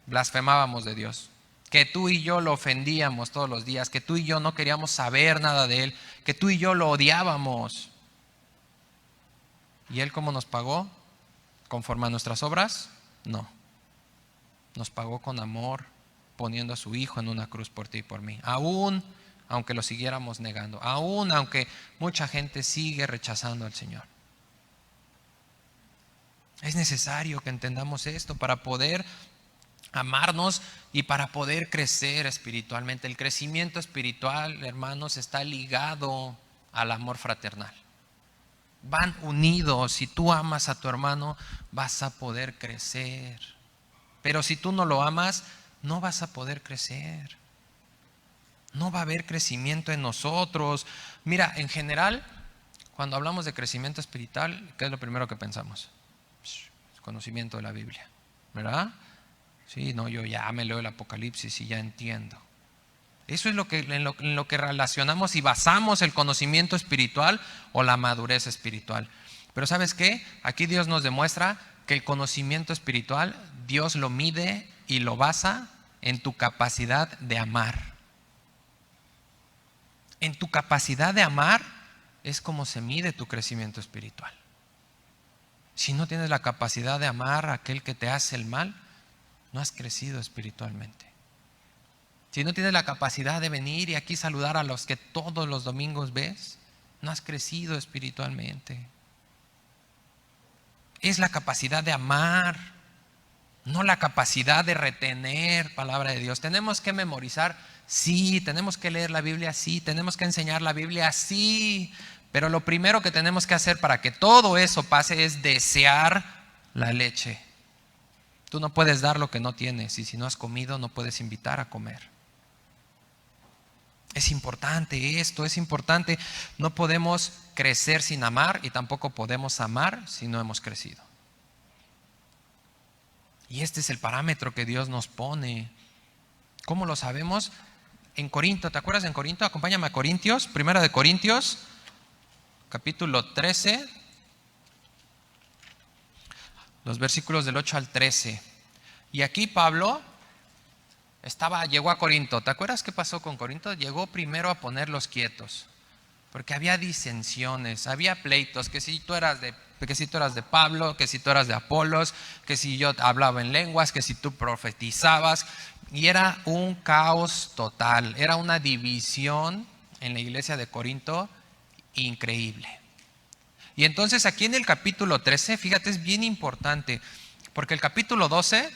blasfemábamos de Dios, que tú y yo lo ofendíamos todos los días, que tú y yo no queríamos saber nada de Él, que tú y yo lo odiábamos. ¿Y Él cómo nos pagó? ¿Conforme a nuestras obras? No. Nos pagó con amor, poniendo a su Hijo en una cruz por ti y por mí. Aún aunque lo siguiéramos negando, aún aunque mucha gente sigue rechazando al Señor. Es necesario que entendamos esto para poder amarnos y para poder crecer espiritualmente. El crecimiento espiritual, hermanos, está ligado al amor fraternal. Van unidos. Si tú amas a tu hermano, vas a poder crecer. Pero si tú no lo amas, no vas a poder crecer. No va a haber crecimiento en nosotros. Mira, en general, cuando hablamos de crecimiento espiritual, ¿qué es lo primero que pensamos? Conocimiento de la Biblia, ¿verdad? Sí, no, yo ya me leo el Apocalipsis y ya entiendo. Eso es en lo que relacionamos y basamos el conocimiento espiritual o la madurez espiritual. Pero ¿sabes qué? Aquí Dios nos demuestra que el conocimiento espiritual, Dios lo mide y lo basa en tu capacidad de amar. En tu capacidad de amar es como se mide tu crecimiento espiritual. Si no tienes la capacidad de amar a aquel que te hace el mal, no has crecido espiritualmente. Si no tienes la capacidad de venir y aquí saludar a los que todos los domingos ves, no has crecido espiritualmente. Es la capacidad de amar, no la capacidad de retener palabra de Dios. Tenemos que memorizar, sí. Tenemos que leer la Biblia, sí. Tenemos que enseñar la Biblia, sí. Pero lo primero que tenemos que hacer para que todo eso pase es desear la leche. Tú no puedes dar lo que no tienes, y si no has comido no puedes invitar a comer. Es importante esto, es importante. No podemos crecer sin amar y tampoco podemos amar si no hemos crecido. Y este es el parámetro que Dios nos pone. ¿Cómo lo sabemos? En Corinto, ¿te acuerdas en Corinto? Acompáñame a Corintios, Primera de Corintios, capítulo 13, los versículos del 8 al 13. Y aquí Pablo llegó a Corinto. ¿Te acuerdas qué pasó con Corinto? Llegó primero a ponerlos quietos, porque había disensiones, había pleitos, que si tú eras de Pablo, que si tú eras de Apolos, que si yo hablaba en lenguas, que si tú profetizabas. Y era un caos total, era una división en la iglesia de Corinto increíble. Y entonces aquí en el capítulo 13, fíjate, es bien importante, porque el capítulo 12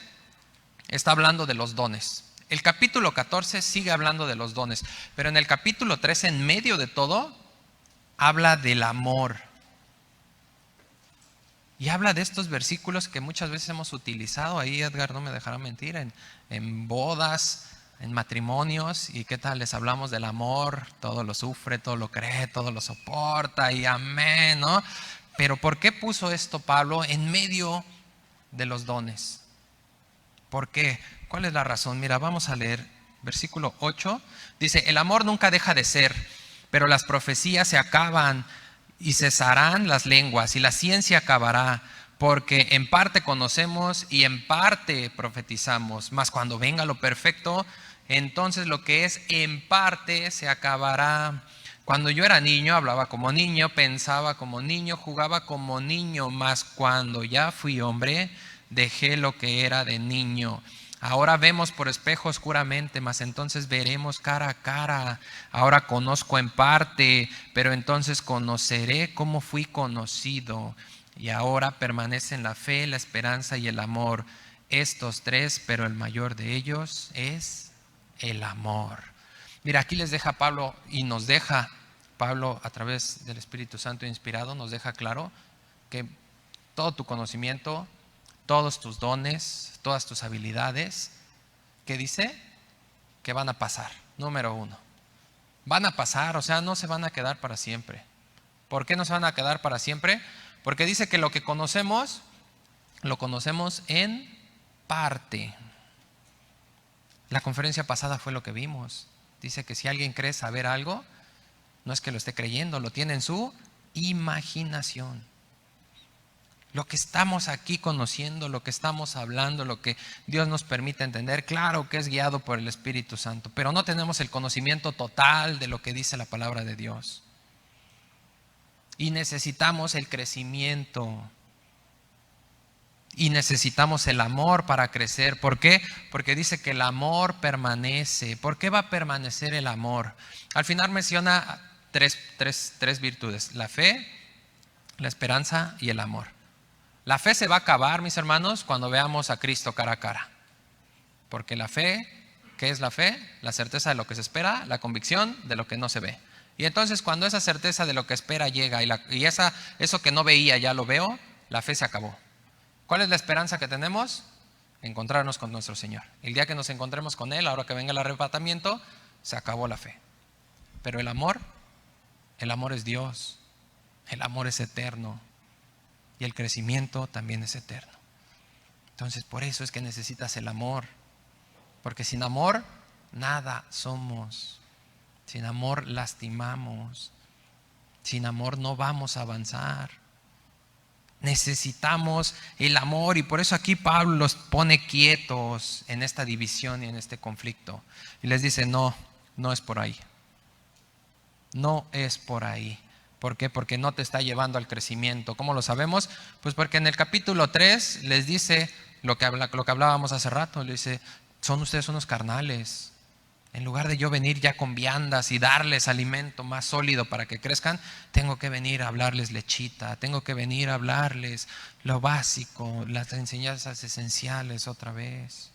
está hablando de los dones. El capítulo 14 sigue hablando de los dones, pero en el capítulo 13, en medio de todo, habla del amor. Y habla de estos versículos que muchas veces hemos utilizado, ahí Edgar no me dejará mentir, en bodas, en matrimonios. ¿Y qué tal? Les hablamos del amor, todo lo sufre, todo lo cree, todo lo soporta y amén, ¿no? Pero ¿por qué puso esto Pablo en medio de los dones? ¿Por qué? ¿Cuál es la razón? Mira, vamos a leer versículo 8. Dice: el amor nunca deja de ser, pero las profecías se acaban y cesarán las lenguas y la ciencia acabará, porque en parte conocemos y en parte profetizamos. Mas cuando venga lo perfecto, entonces lo que es en parte se acabará. Cuando yo era niño, hablaba como niño, pensaba como niño, jugaba como niño, mas cuando ya fui hombre, dejé lo que era de niño. Ahora vemos por espejo oscuramente, mas entonces veremos cara a cara. Ahora conozco en parte, pero entonces conoceré como fui conocido. Y ahora permanecen la fe, la esperanza y el amor. Estos tres, pero el mayor de ellos es el amor. Mira, aquí les deja Pablo y nos deja Pablo a través del Espíritu Santo inspirado, nos deja claro que todo tu conocimiento, todos tus dones, todas tus habilidades, ¿qué dice? Que van a pasar. Número uno, van a pasar, o sea, no se van a quedar para siempre. ¿Por qué no se van a quedar para siempre? Porque dice que lo que conocemos, lo conocemos en parte. La conferencia pasada fue lo que vimos. Dice que si alguien cree saber algo, no es que lo esté creyendo, lo tiene en su imaginación. Lo que estamos aquí conociendo, lo que estamos hablando, lo que Dios nos permite entender, claro que es guiado por el Espíritu Santo, pero no tenemos el conocimiento total de lo que dice la palabra de Dios. Y necesitamos el crecimiento. Y necesitamos el amor para crecer. ¿Por qué? Porque dice que el amor permanece. ¿Por qué va a permanecer el amor? Al final menciona tres virtudes: la fe, la esperanza y el amor. La fe se va a acabar, mis hermanos, cuando veamos a Cristo cara a cara. Porque la fe, ¿qué es la fe? La certeza de lo que se espera, la convicción de lo que no se ve. Y entonces cuando esa certeza de lo que espera llega y eso que no veía ya lo veo, la fe se acabó. ¿Cuál es la esperanza que tenemos? Encontrarnos con nuestro Señor. El día que nos encontremos con Él, ahora que venga el arrebatamiento, se acabó la fe. Pero el amor es Dios. El amor es eterno. Y el crecimiento también es eterno. Entonces, por eso es que necesitas el amor. Porque sin amor, nada somos. Sin amor, lastimamos. Sin amor, no vamos a avanzar. Necesitamos el amor, y por eso aquí Pablo los pone quietos en esta división y en este conflicto. Y les dice, no es por ahí. No es por ahí. ¿Por qué? Porque no te está llevando al crecimiento. ¿Cómo lo sabemos? Pues porque en el capítulo 3 les dice lo que hablábamos hace rato. Le dice, son ustedes unos carnales. En lugar de yo venir ya con viandas y darles alimento más sólido para que crezcan, tengo que venir a hablarles lechita, tengo que venir a hablarles lo básico, las enseñanzas esenciales otra vez.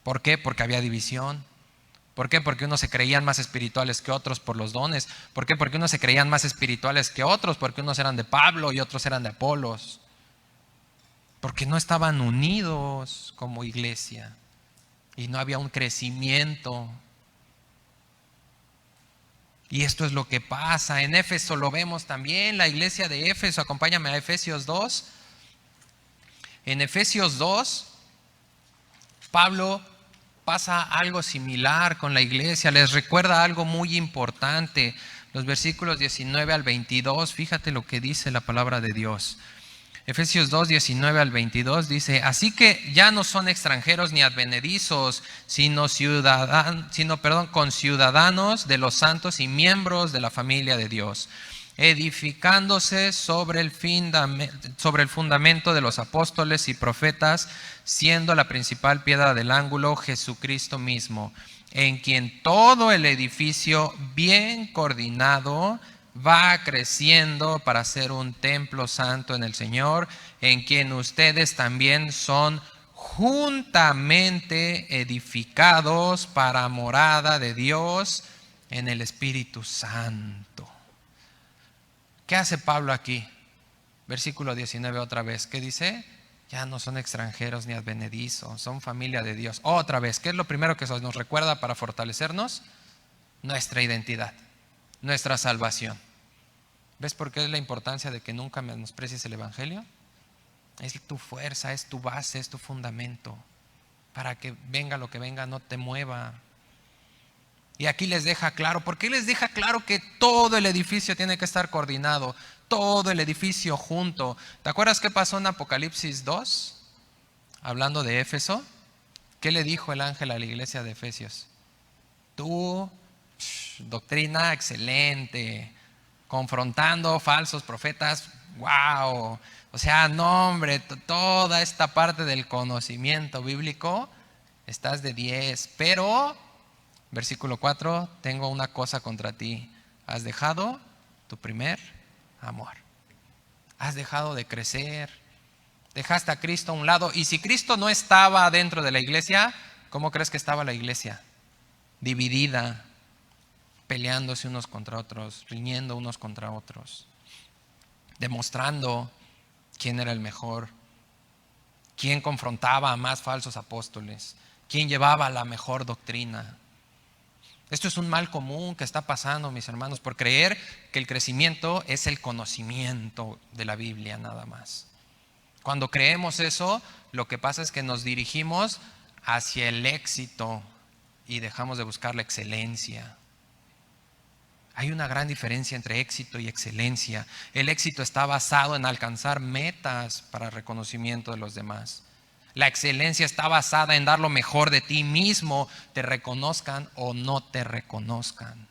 ¿Por qué? Porque había división. ¿Por qué? Porque unos se creían más espirituales que otros por los dones. ¿Por qué? Porque unos se creían más espirituales que otros, porque unos eran de Pablo y otros eran de Apolos. Porque no estaban unidos como iglesia. Y no había un crecimiento. Y esto es lo que pasa. En Éfeso lo vemos también. La iglesia de Éfeso, acompáñame a Efesios 2. En Efesios 2, Pablo pasa algo similar con la iglesia. Les recuerda algo muy importante. Los versículos 19 al 22, fíjate lo que dice la palabra de Dios. Efesios 2, 19 al 22 dice, así que ya no son extranjeros ni advenedizos, sino conciudadanos de los santos y miembros de la familia de Dios, edificándose sobre el fundamento de los apóstoles y profetas, siendo la principal piedra del ángulo Jesucristo mismo, en quien todo el edificio bien coordinado va creciendo para ser un templo santo en el Señor, en quien ustedes también son juntamente edificados para morada de Dios en el Espíritu Santo. ¿Qué hace Pablo aquí? Versículo 19 otra vez. ¿Qué dice? Ya no son extranjeros ni advenedizos, son familia de Dios. Otra vez, ¿qué es lo primero que nos recuerda para fortalecernos? Nuestra identidad, nuestra salvación. ¿Ves por qué es la importancia de que nunca menosprecies el Evangelio? Es tu fuerza, es tu base, es tu fundamento. Para que venga lo que venga, no te mueva. Y aquí les deja claro. ¿Por qué les deja claro que todo el edificio tiene que estar coordinado? Todo el edificio junto. ¿Te acuerdas qué pasó en Apocalipsis 2? Hablando de Éfeso. ¿Qué le dijo el ángel a la iglesia de Efesios? Tú, doctrina excelente, confrontando falsos profetas, wow. O sea, no hombre, toda esta parte del conocimiento bíblico, estás de 10. Pero, versículo 4, tengo una cosa contra ti. Has dejado tu primer amor. Has dejado de crecer. Dejaste a Cristo a un lado. Y si Cristo no estaba dentro de la iglesia, ¿cómo crees que estaba la iglesia? Dividida, peleándose unos contra otros, riñendo unos contra otros, demostrando quién era el mejor, quién confrontaba a más falsos apóstoles, quién llevaba la mejor doctrina. Esto es un mal común que está pasando, mis hermanos, por creer que el crecimiento es el conocimiento de la Biblia nada más. Cuando creemos eso, lo que pasa es que nos dirigimos hacia el éxito y dejamos de buscar la excelencia. Hay una gran diferencia entre éxito y excelencia. El éxito está basado en alcanzar metas para reconocimiento de los demás. La excelencia está basada en dar lo mejor de ti mismo, te reconozcan o no te reconozcan.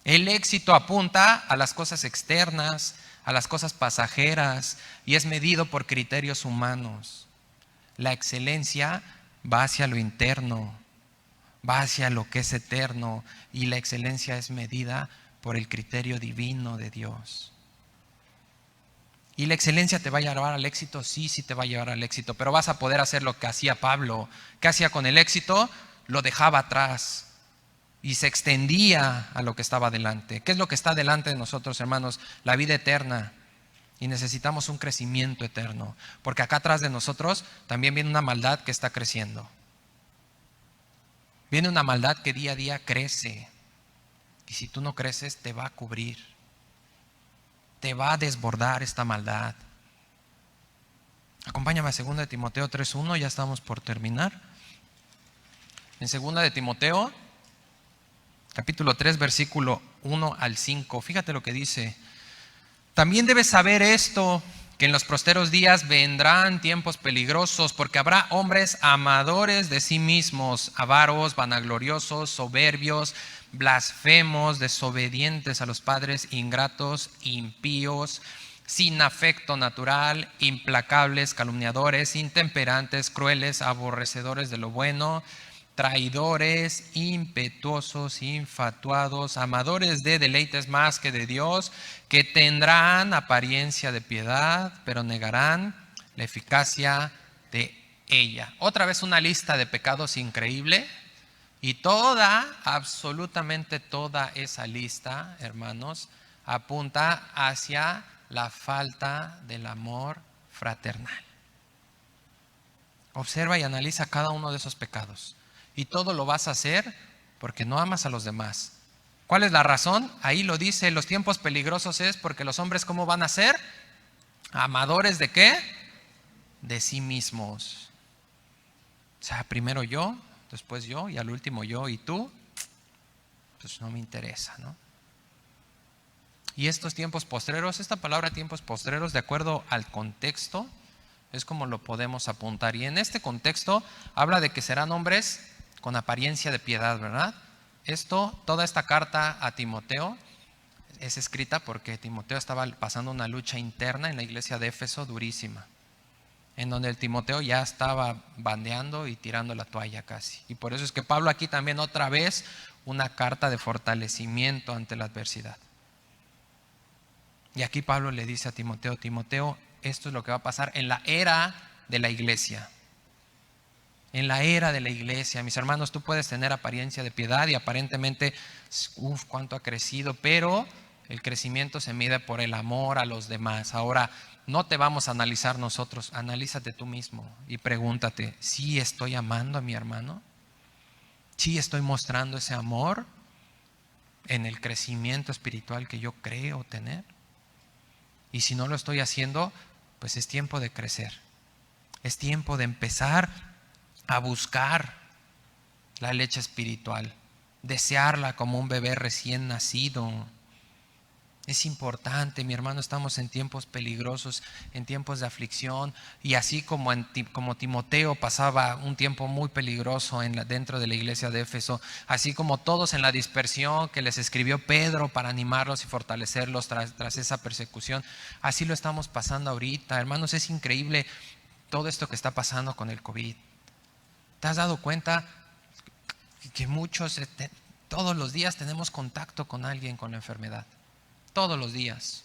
El éxito apunta a las cosas externas, a las cosas pasajeras, y es medido por criterios humanos. La excelencia va hacia lo interno, va hacia lo que es eterno, y la excelencia es medida por el criterio divino de Dios. ¿Y la excelencia te va a llevar al éxito? Sí, sí te va a llevar al éxito, pero vas a poder hacer lo que hacía Pablo. ¿Qué hacía con el éxito? Lo dejaba atrás y se extendía a lo que estaba delante. ¿Qué es lo que está delante de nosotros, hermanos? La vida eterna. Y necesitamos un crecimiento eterno, porque acá atrás de nosotros también viene una maldad que está creciendo. Viene una maldad que día a día crece. Y si tú no creces, te va a cubrir. Te va a desbordar esta maldad. Acompáñame a 2 de Timoteo 3:1, ya estamos por terminar. En 2 de Timoteo, capítulo 3, versículo 1 al 5. Fíjate lo que dice. También debes saber esto, que en los posteros días vendrán tiempos peligrosos, porque habrá hombres amadores de sí mismos, avaros, vanagloriosos, soberbios, blasfemos, desobedientes a los padres, ingratos, impíos, sin afecto natural, implacables, calumniadores, intemperantes, crueles, aborrecedores de lo bueno, traidores, impetuosos, infatuados, amadores de deleites más que de Dios, que tendrán apariencia de piedad, pero negarán la eficacia de ella. Otra vez una lista de pecados increíble. Y absolutamente toda esa lista, hermanos, apunta hacia la falta del amor fraternal. Observa y analiza cada uno de esos pecados. Y todo lo vas a hacer porque no amas a los demás. ¿Cuál es la razón? Ahí lo dice, los tiempos peligrosos es porque los hombres, ¿cómo van a ser? ¿Amadores de qué? De sí mismos. O sea, primero yo, después yo, y al último yo, y tú, pues no me interesa, ¿no? Y estos tiempos postreros, esta palabra tiempos postreros, de acuerdo al contexto, es como lo podemos apuntar. Y en este contexto habla de que serán hombres con apariencia de piedad, ¿verdad? Toda esta carta a Timoteo es escrita porque Timoteo estaba pasando una lucha interna en la iglesia de Éfeso durísima, en donde el Timoteo ya estaba bandeando y tirando la toalla casi. Y por eso es que Pablo aquí también otra vez una carta de fortalecimiento ante la adversidad. Y aquí Pablo le dice a Timoteo, Timoteo, esto es lo que va a pasar en la era de la iglesia. En la era de la iglesia, mis hermanos, tú puedes tener apariencia de piedad y aparentemente, cuánto ha crecido, pero el crecimiento se mide por el amor a los demás. Ahora, no te vamos a analizar nosotros, analízate tú mismo y pregúntate, ¿sí estoy amando a mi hermano? ¿Sí estoy mostrando ese amor en el crecimiento espiritual que yo creo tener? Y si no lo estoy haciendo, pues es tiempo de crecer. Es tiempo de empezar a buscar la leche espiritual, desearla como un bebé recién nacido. Es importante, mi hermano, estamos en tiempos peligrosos, en tiempos de aflicción, y así como Timoteo pasaba un tiempo muy peligroso dentro de la iglesia de Éfeso, así como todos en la dispersión que les escribió Pedro para animarlos y fortalecerlos tras esa persecución, así lo estamos pasando ahorita. Hermanos, es increíble todo esto que está pasando con el COVID. ¿Te has dado cuenta que muchos, todos los días tenemos contacto con alguien con la enfermedad? Todos los días.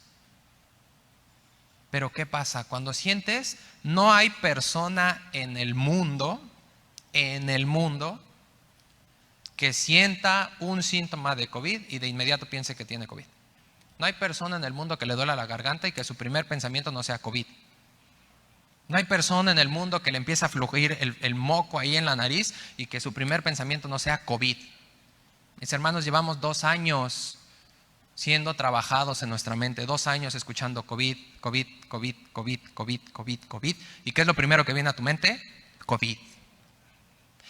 Pero ¿qué pasa? Cuando sientes, no hay persona en el mundo, que sienta un síntoma de COVID y de inmediato piense que tiene COVID. No hay persona en el mundo que le duela la garganta y que su primer pensamiento no sea COVID. No hay persona en el mundo que le empiece a fluir el moco ahí en la nariz y que su primer pensamiento no sea COVID. Mis hermanos, llevamos 2 años siendo trabajados en nuestra mente, 2 años escuchando COVID, COVID, COVID, COVID, COVID, COVID, COVID. ¿Y qué es lo primero que viene a tu mente? COVID.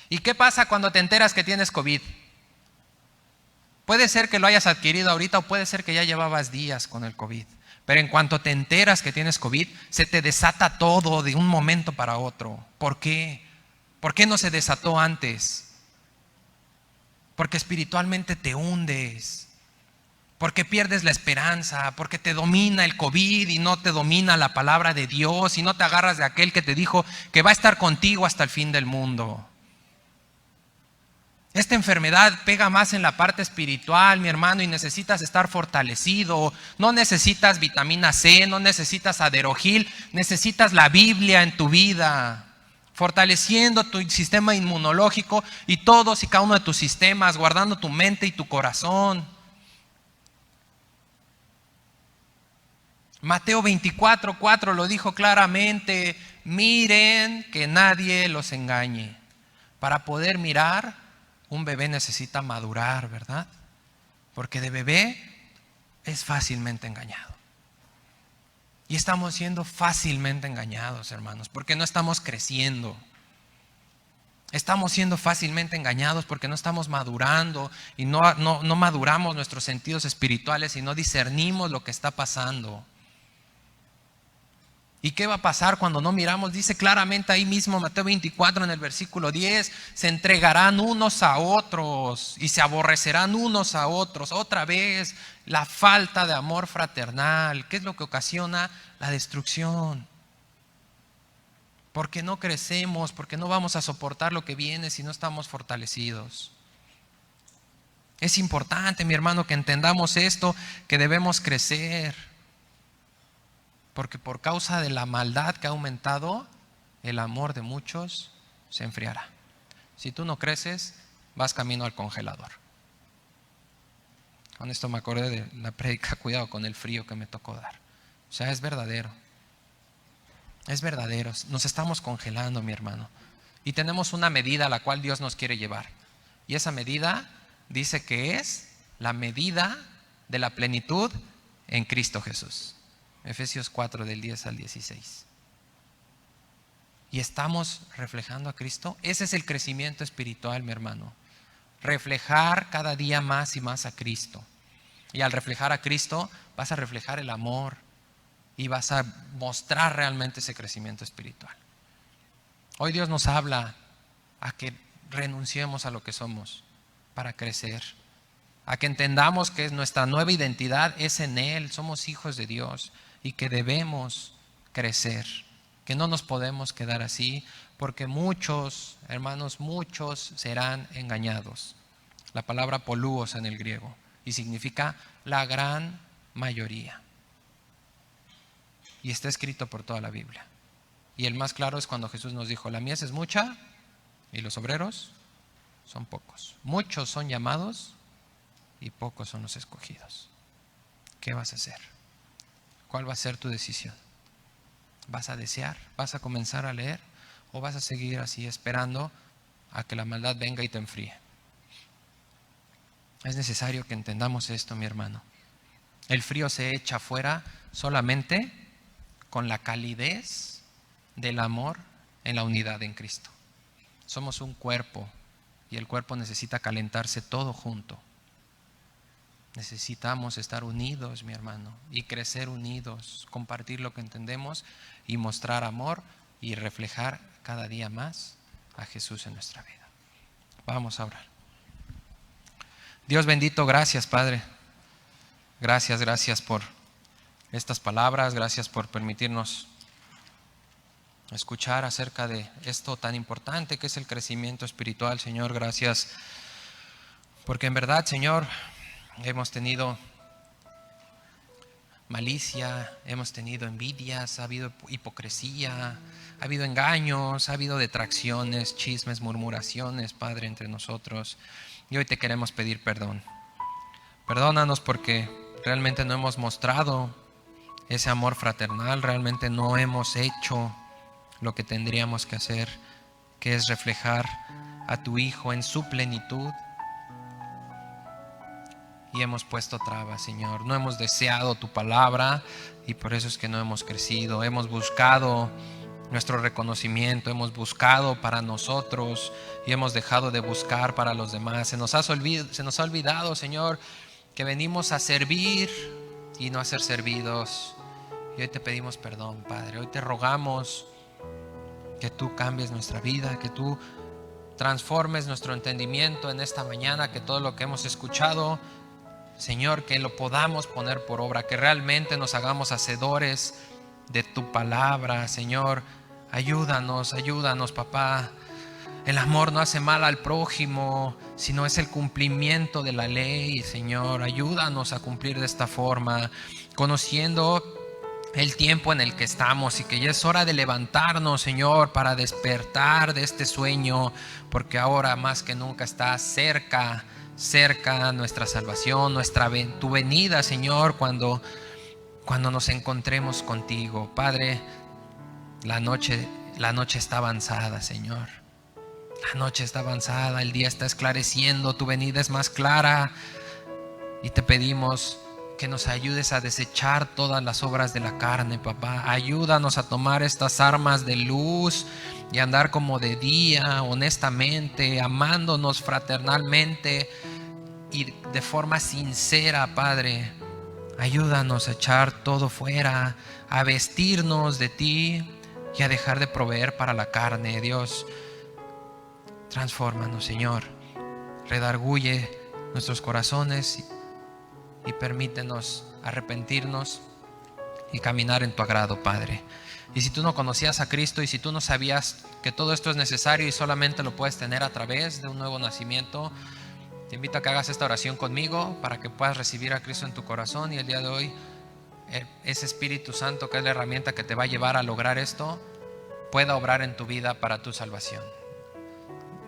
¿Y qué pasa cuando te enteras que tienes COVID? Puede ser que lo hayas adquirido ahorita o puede ser que ya llevabas días con el COVID. Pero en cuanto te enteras que tienes COVID, se te desata todo de un momento para otro. ¿Por qué? ¿Por qué no se desató antes? Porque espiritualmente te hundes. Porque pierdes la esperanza, porque te domina el COVID y no te domina la palabra de Dios y no te agarras de aquel que te dijo que va a estar contigo hasta el fin del mundo. Esta enfermedad pega más en la parte espiritual, mi hermano, y necesitas estar fortalecido. No necesitas vitamina C, no necesitas Aderogil, necesitas la Biblia en tu vida, fortaleciendo tu sistema inmunológico y todos y cada uno de tus sistemas, guardando tu mente y tu corazón. Mateo 24:4 lo dijo claramente: miren que nadie los engañe. Para poder mirar, un bebé necesita madurar, ¿verdad? Porque de bebé es fácilmente engañado. Y estamos siendo fácilmente engañados, hermanos, porque no estamos creciendo. Estamos siendo fácilmente engañados porque no estamos madurando y no maduramos nuestros sentidos espirituales y no discernimos lo que está pasando. ¿Y qué va a pasar cuando no miramos? Dice claramente ahí mismo Mateo 24 en el versículo 10, se entregarán unos a otros y se aborrecerán unos a otros. Otra vez la falta de amor fraternal. ¿Qué es lo que ocasiona la destrucción? Porque no crecemos, porque no vamos a soportar lo que viene si no estamos fortalecidos. Es importante, mi hermano, que entendamos esto, que debemos crecer. Porque por causa de la maldad que ha aumentado, el amor de muchos se enfriará. Si tú no creces, vas camino al congelador. Con esto me acordé de la prédica, cuidado con el frío que me tocó dar. O sea, es verdadero. Es verdadero. Nos estamos congelando, mi hermano. Y tenemos una medida a la cual Dios nos quiere llevar. Y esa medida dice que es la medida de la plenitud en Cristo Jesús. Efesios 4 del 10 al 16. ¿Y estamos reflejando a Cristo? Ese es el crecimiento espiritual, mi hermano. Reflejar cada día más y más a Cristo. Y al reflejar a Cristo, vas a reflejar el amor y vas a mostrar realmente ese crecimiento espiritual. Hoy Dios nos habla a que renunciemos a lo que somos para crecer. A que entendamos que nuestra nueva identidad es en Él. Somos hijos de Dios. Y que debemos crecer, que no nos podemos quedar así, porque muchos, hermanos, muchos serán engañados. La palabra polúos en el griego, y significa la gran mayoría. Y está escrito por toda la Biblia. Y el más claro es cuando Jesús nos dijo: la mies es mucha y los obreros son pocos. Muchos son llamados y pocos son los escogidos. ¿Qué vas a hacer? ¿Cuál va a ser tu decisión? ¿Vas a desear? ¿Vas a comenzar a leer? ¿O vas a seguir así esperando a que la maldad venga y te enfríe? Es necesario que entendamos esto, mi hermano. El frío se echa fuera solamente con la calidez del amor en la unidad en Cristo. Somos un cuerpo y el cuerpo necesita calentarse todo junto. Necesitamos estar unidos, mi hermano, y crecer unidos, compartir lo que entendemos y mostrar amor y reflejar cada día más a Jesús en nuestra vida. Vamos a orar. Dios bendito, gracias, Padre. Gracias por estas palabras, gracias por permitirnos escuchar acerca de esto tan importante que es el crecimiento espiritual, Señor. Gracias porque en verdad, Señor, hemos tenido malicia, hemos tenido envidias, ha habido hipocresía, ha habido engaños, ha habido detracciones, chismes, murmuraciones, Padre, entre nosotros. Y hoy te queremos pedir perdón. Perdónanos porque realmente no hemos mostrado ese amor fraternal, realmente no hemos hecho lo que tendríamos que hacer, que es reflejar a tu Hijo en su plenitud. Y hemos puesto trabas, Señor. No hemos deseado tu palabra y por eso es que no hemos crecido. Hemos buscado nuestro reconocimiento, hemos buscado para nosotros y hemos dejado de buscar para los demás. Se nos ha olvidado, Señor, que venimos a servir y no a ser servidos. Y hoy te pedimos perdón, Padre. Hoy te rogamos que tú cambies nuestra vida, que tú transformes nuestro entendimiento en esta mañana, que todo lo que hemos escuchado, Señor, que lo podamos poner por obra, que realmente nos hagamos hacedores de tu palabra, Señor. Ayúdanos, papá. El amor no hace mal al prójimo, sino es el cumplimiento de la ley, Señor. Ayúdanos a cumplir de esta forma, conociendo el tiempo en el que estamos y que ya es hora de levantarnos, Señor, para despertar de este sueño, porque ahora más que nunca está cerca nuestra salvación, tu venida, Señor, cuando nos encontremos contigo. Padre, la noche está avanzada, Señor. La noche está avanzada, el día está esclareciendo, tu venida es más clara y te pedimos que nos ayudes a desechar todas las obras de la carne, papá. Ayúdanos a tomar estas armas de luz y andar como de día, honestamente, amándonos fraternalmente y de forma sincera, Padre. Ayúdanos a echar todo fuera, a vestirnos de ti y a dejar de proveer para la carne. Dios, transfórmanos, Señor. Redarguye nuestros corazones y permítenos arrepentirnos y caminar en tu agrado, Padre. Y si tú no conocías a Cristo y si tú no sabías que todo esto es necesario y solamente lo puedes tener a través de un nuevo nacimiento, te invito a que hagas esta oración conmigo para que puedas recibir a Cristo en tu corazón y el día de hoy ese Espíritu Santo, que es la herramienta que te va a llevar a lograr esto, pueda obrar en tu vida para tu salvación.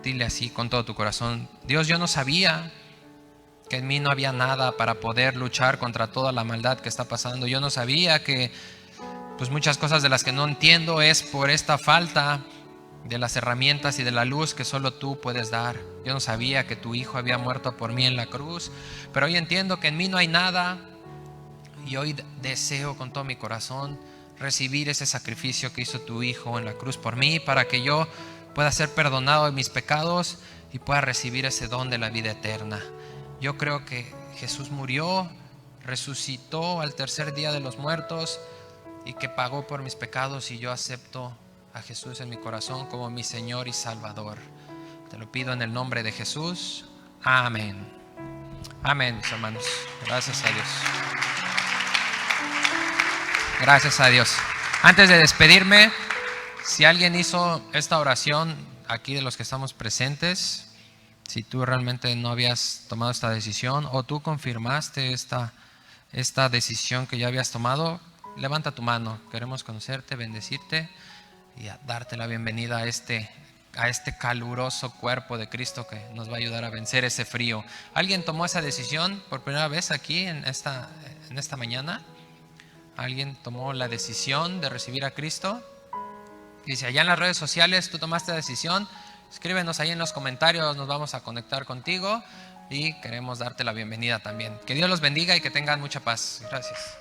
Dile así con todo tu corazón: Dios, yo no sabía que en mí no había nada para poder luchar contra toda la maldad que está pasando. Yo no sabía que pues muchas cosas de las que no entiendo es por esta falta de las herramientas y de la luz que solo tú puedes dar. Yo no sabía que tu Hijo había muerto por mí en la cruz, pero hoy entiendo que en mí no hay nada y hoy deseo con todo mi corazón recibir ese sacrificio que hizo tu Hijo en la cruz por mí, para que yo pueda ser perdonado de mis pecados y pueda recibir ese don de la vida eterna. Yo creo que Jesús murió, resucitó al tercer día de los muertos y que pagó por mis pecados, y yo acepto a Jesús en mi corazón como mi Señor y Salvador. Te lo pido en el nombre de Jesús. Amén. Amén, mis hermanos. Gracias a Dios. Gracias a Dios. Antes de despedirme, si alguien hizo esta oración aquí de los que estamos presentes, si tú realmente no habías tomado esta decisión o tú confirmaste esta decisión que ya habías tomado, levanta tu mano. Queremos conocerte, bendecirte y darte la bienvenida a este caluroso cuerpo de Cristo que nos va a ayudar a vencer ese frío. ¿Alguien tomó esa decisión por primera vez aquí en esta mañana? ¿Alguien tomó la decisión de recibir a Cristo? Y si allá en las redes sociales tú tomaste la decisión, escríbenos ahí en los comentarios, nos vamos a conectar contigo y queremos darte la bienvenida también. Que Dios los bendiga y que tengan mucha paz. Gracias.